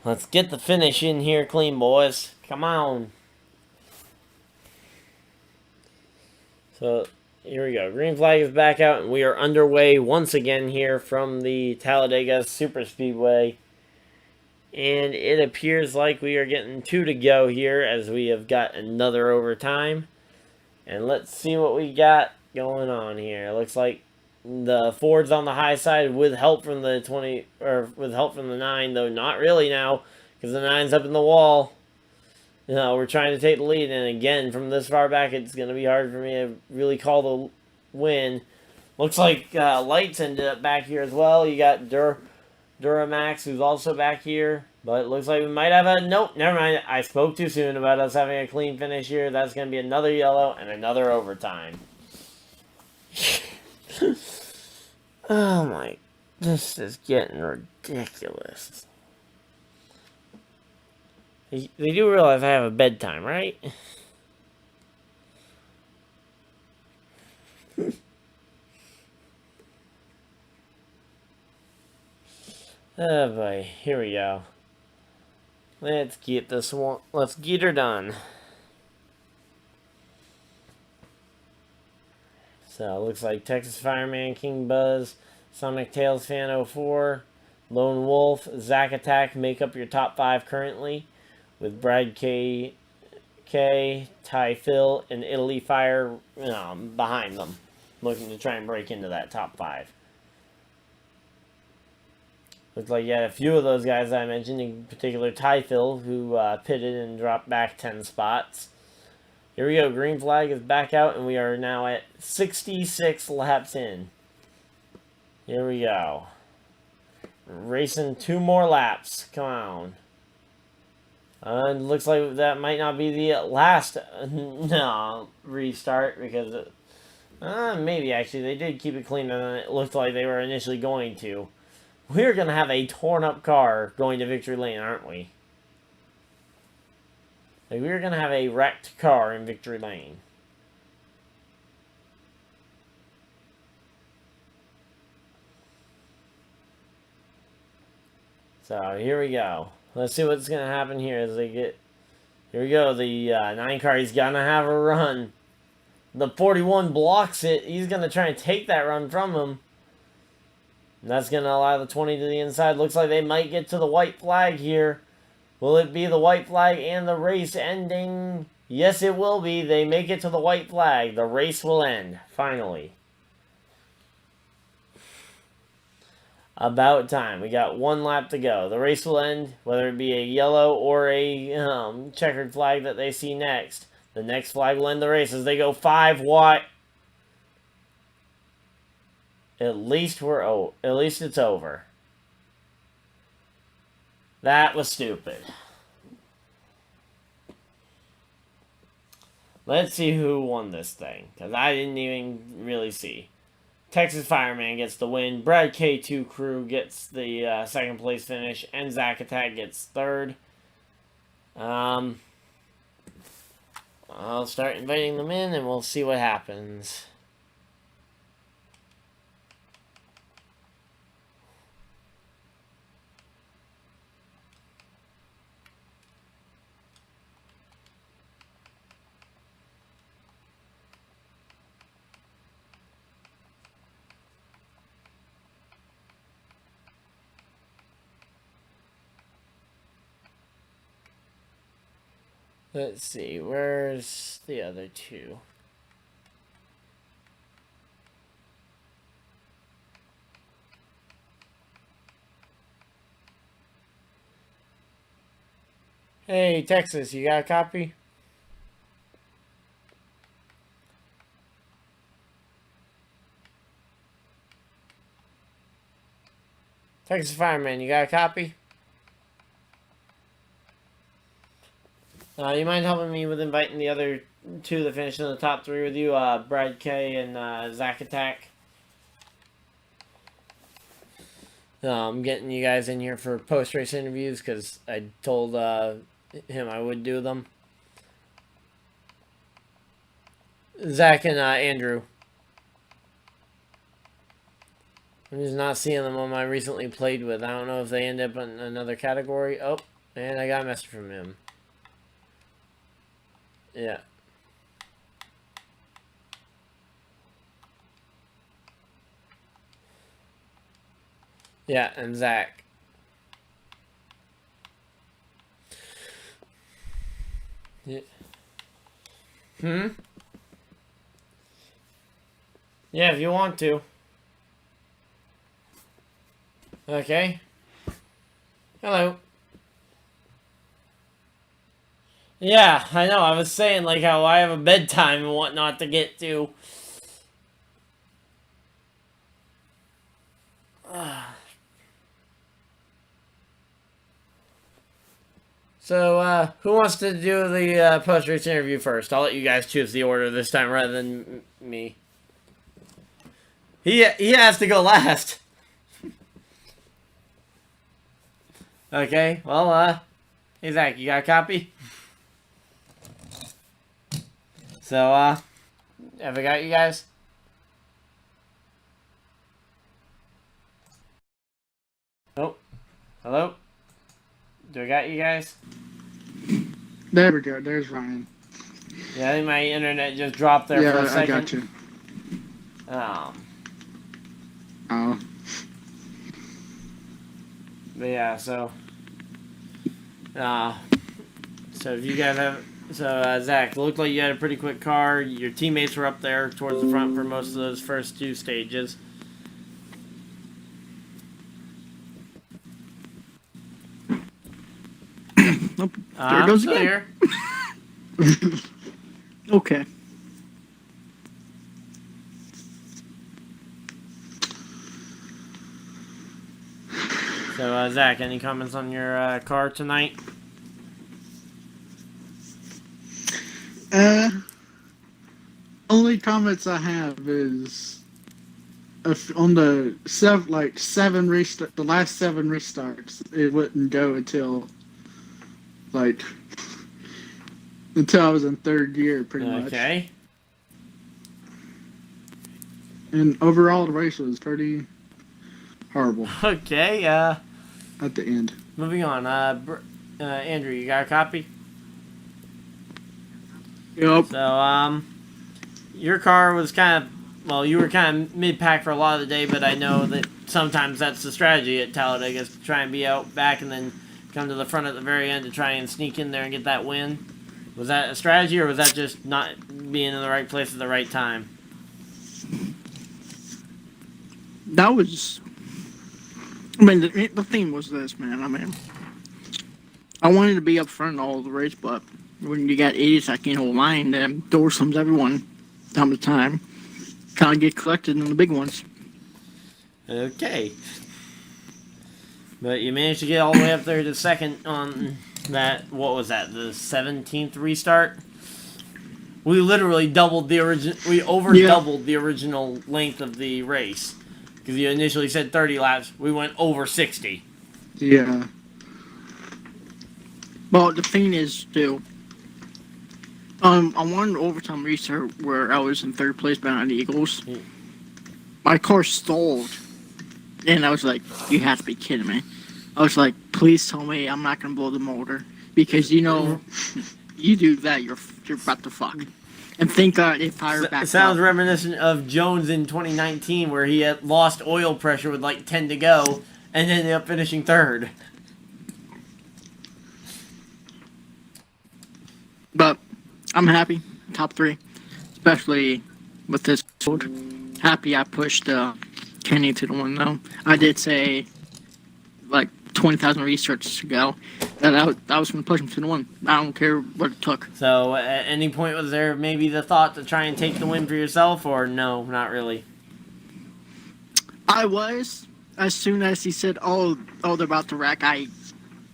Let's get the finish in here clean, boys. Come on. So, here we go. Green flag is back out, and we are underway once again here from the Talladega Super Speedway. And it appears like we are getting 2 to go here as we have got another overtime. And let's see what we got going on here. It looks like the Ford's on the high side with help from the 20, or with help from the 9, though not really now, because the 9's up in the wall. We're trying to take the lead, and again, from this far back, it's going to be hard for me to really call the win. Looks like Lights ended up back here as well. You got Duramax, who's also back here, but it looks like we might have a... Nope, never mind. I spoke too soon about us having a clean finish here. That's going to be another yellow and another overtime. Oh my... This is getting ridiculous. They do realize I have a bedtime, right? Oh boy, here we go. Let's get this one. Let's get her done. So, it looks like Texas Fireman, King Buzz, Sonic Tails Fan 04, Lone Wolf, Zack Attack make up your top 5 currently, with Brad K, Ty Phil, and Italy Fire behind them, looking to try and break into that top 5. Looks like you had a few of those guys I mentioned, in particular Ty Phil, who pitted and dropped back 10 spots. Here we go. Green flag is back out, and we are now at 66 laps in. Here we go. Racing 2 more laps. Come on. Looks like that might not be the last restart, because maybe actually they did keep it cleaner than it looked like they were initially going to. We're going to have a torn up car going to Victory Lane, aren't we? Like, we're going to have a wrecked car in Victory Lane. So, here we go. Let's see what's going to happen here as they get... Here we go. The 9 car, he's going to have a run. The 41 blocks it. He's going to try and take that run from him. And that's going to allow the 20 to the inside. Looks like they might get to the white flag here. Will it be the white flag and the race ending? Yes, it will be. They make it to the white flag. The race will end. Finally. About time. We got 1 lap to go. The race will end, whether it be a yellow or a checkered flag that they see next. The next flag will end the race as they go 5 wide. At least it's over. That was stupid. Let's see who won this thing, because I didn't even really see. Texas Fireman gets the win. Brad K2 Crew gets the second place finish, and Zack Attack gets third. I'll start inviting them in, and we'll see what happens. Let's see, where's the other two? Hey, Texas, you got a copy? Texas Fireman, you got a copy? You mind helping me with inviting the other two that finished in the top three with you? Brad K and Zack Attack. I'm getting you guys in here for post-race interviews because I told him I would do them. Zach and Andrew. I'm just not seeing them on my recently played with. I don't know if they end up in another category. Oh, and I got a message from him. Yeah. Yeah, and Zach. Yeah. Yeah, if you want to. Okay. Hello. Yeah, I know. I was saying, like, how I have a bedtime and whatnot to get to. So, who wants to do the post-race interview first? I'll let you guys choose the order this time rather than me. He has to go last. Okay, well, hey, Zach, you got a copy? So, have I got you guys? Oh, hello? Do I got you guys? There we go. There's Ryan. Yeah, I think my internet just dropped there for a second. I got you. Oh. Oh. But yeah, so if you guys have, Zach, it looked like you had a pretty quick car. Your teammates were up there towards the front for most of those first two stages. Nope. There it goes still again. Here. Okay. So, Zach, any comments on your car tonight? Only comments I have is if on the the last 7 restarts, it wouldn't go until I was in 3rd gear, pretty much. Okay. And overall, the race was pretty horrible Okay, at the end. moving on. Andrew, you got a copy? Yep. So, your car was kind of, well, you were kind of mid-pack for a lot of the day, but I know that sometimes that's the strategy at Talladega, is to try and be out back and then come to the front at the very end to try and sneak in there and get that win. Was that a strategy, or was that just not being in the right place at the right time? That was. I mean, the theme was this, man. I mean, I wanted to be up front all the race, but when you got idiots that can't hold line, then door slams everyone down the time. Kind of get collected in the big ones. Okay. But you managed to get all the way up there to second on that, what was that, the 17th restart? We literally doubled the original. We over doubled the original length of the race because you initially said 30 laps. We went over 60. Yeah. Well, the thing is, too, I won an overtime race where I was in third place behind the Eagles. My car stalled, and I was like, "You have to be kidding me!" I was like, "Please tell me I'm not gonna blow the motor because you know, you do that, you're about to fuck." And thank God it fired back. It sounds up. reminiscent of Jones in 2019, where he had lost oil pressure with like 10 to go, and ended up finishing third. But I'm happy, top 3, especially with this field. Happy I pushed Kenny to the one though. I did say like 20,000 research ago that I was going to push him to the one. I don't care what it took. So, at any point, was there maybe the thought to try and take the win for yourself, or no, not really? I was. As soon as he said, "Oh, they're about to wreck," I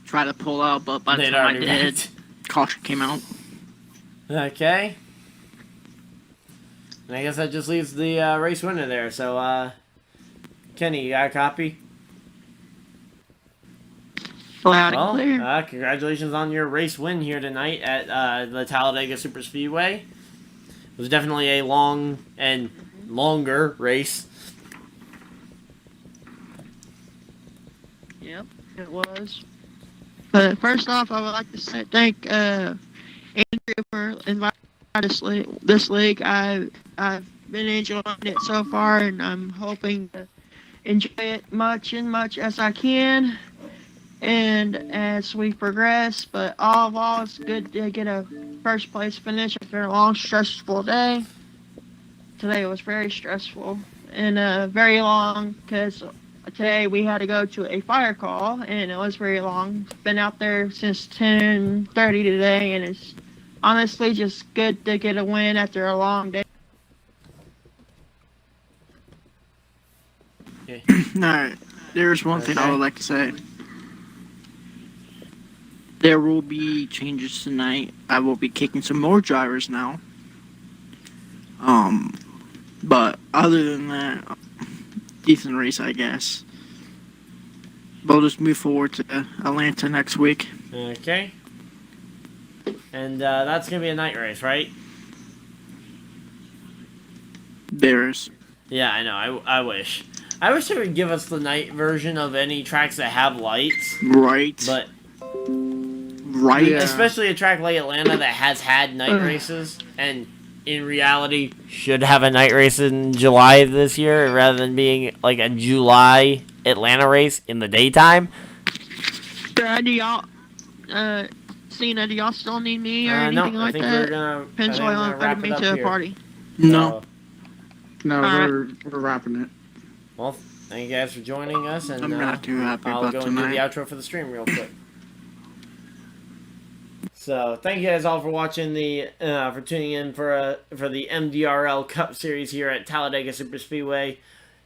tried to pull out, but by the time I did, caution came out. Okay. And I guess that just leaves the race winner there. So, Kenny, you got a copy? Loud and clear. Congratulations on your race win here tonight at the Talladega Super Speedway. It was definitely a long and longer race. Yep, it was. But first off, I would like to say thank Andrew for inviting this league. I've been enjoying it so far, and I'm hoping to enjoy it much as I can. And as we progress, but all in all, it's good to get a first place finish after a long, stressful day. Today was very stressful and very long because today we had to go to a fire call and it was very long. Been out there since 10:30 today, and it's honestly just good to get a win after a long day. Okay. Alright, there's one thing I would like to say. There will be changes tonight. I will be kicking some more drivers now. But other than that, decent race, I guess. We'll just move forward to Atlanta next week. Okay. And that's going to be a night race, right? There's. Yeah, I know. I wish. I wish they would give us the night version of any tracks that have lights. Right. But right. Yeah. especially a track like Atlanta that has had night races and in reality should have a night race in July this year rather than being like a July Atlanta race in the daytime. Do y'all, Cena, do y'all still need me or anything like that? We're gonna Penzoil invited me to a party. No. No, Alright. we're wrapping it. Well, thank you guys for joining us, and I'm not too happy I'll about go and do the tonight. outro for the stream real quick. So, thank you guys all for watching for tuning in for the MDRL Cup Series here at Talladega Super Speedway.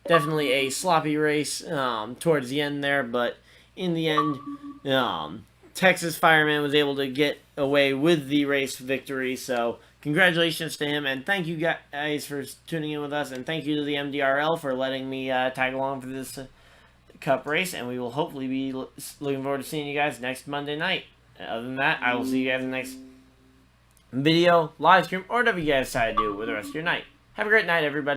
Definitely a sloppy race towards the end there, but in the end, Texas Fireman was able to get away with the race victory. So, congratulations to him, and thank you guys for tuning in with us, and thank you to the MDRL for letting me tag along for this Cup race, and we will hopefully be looking forward to seeing you guys next Monday night. Other than that, I will see you guys in the next video, live stream, or whatever you guys decide to do with the rest of your night. Have a great night, everybody.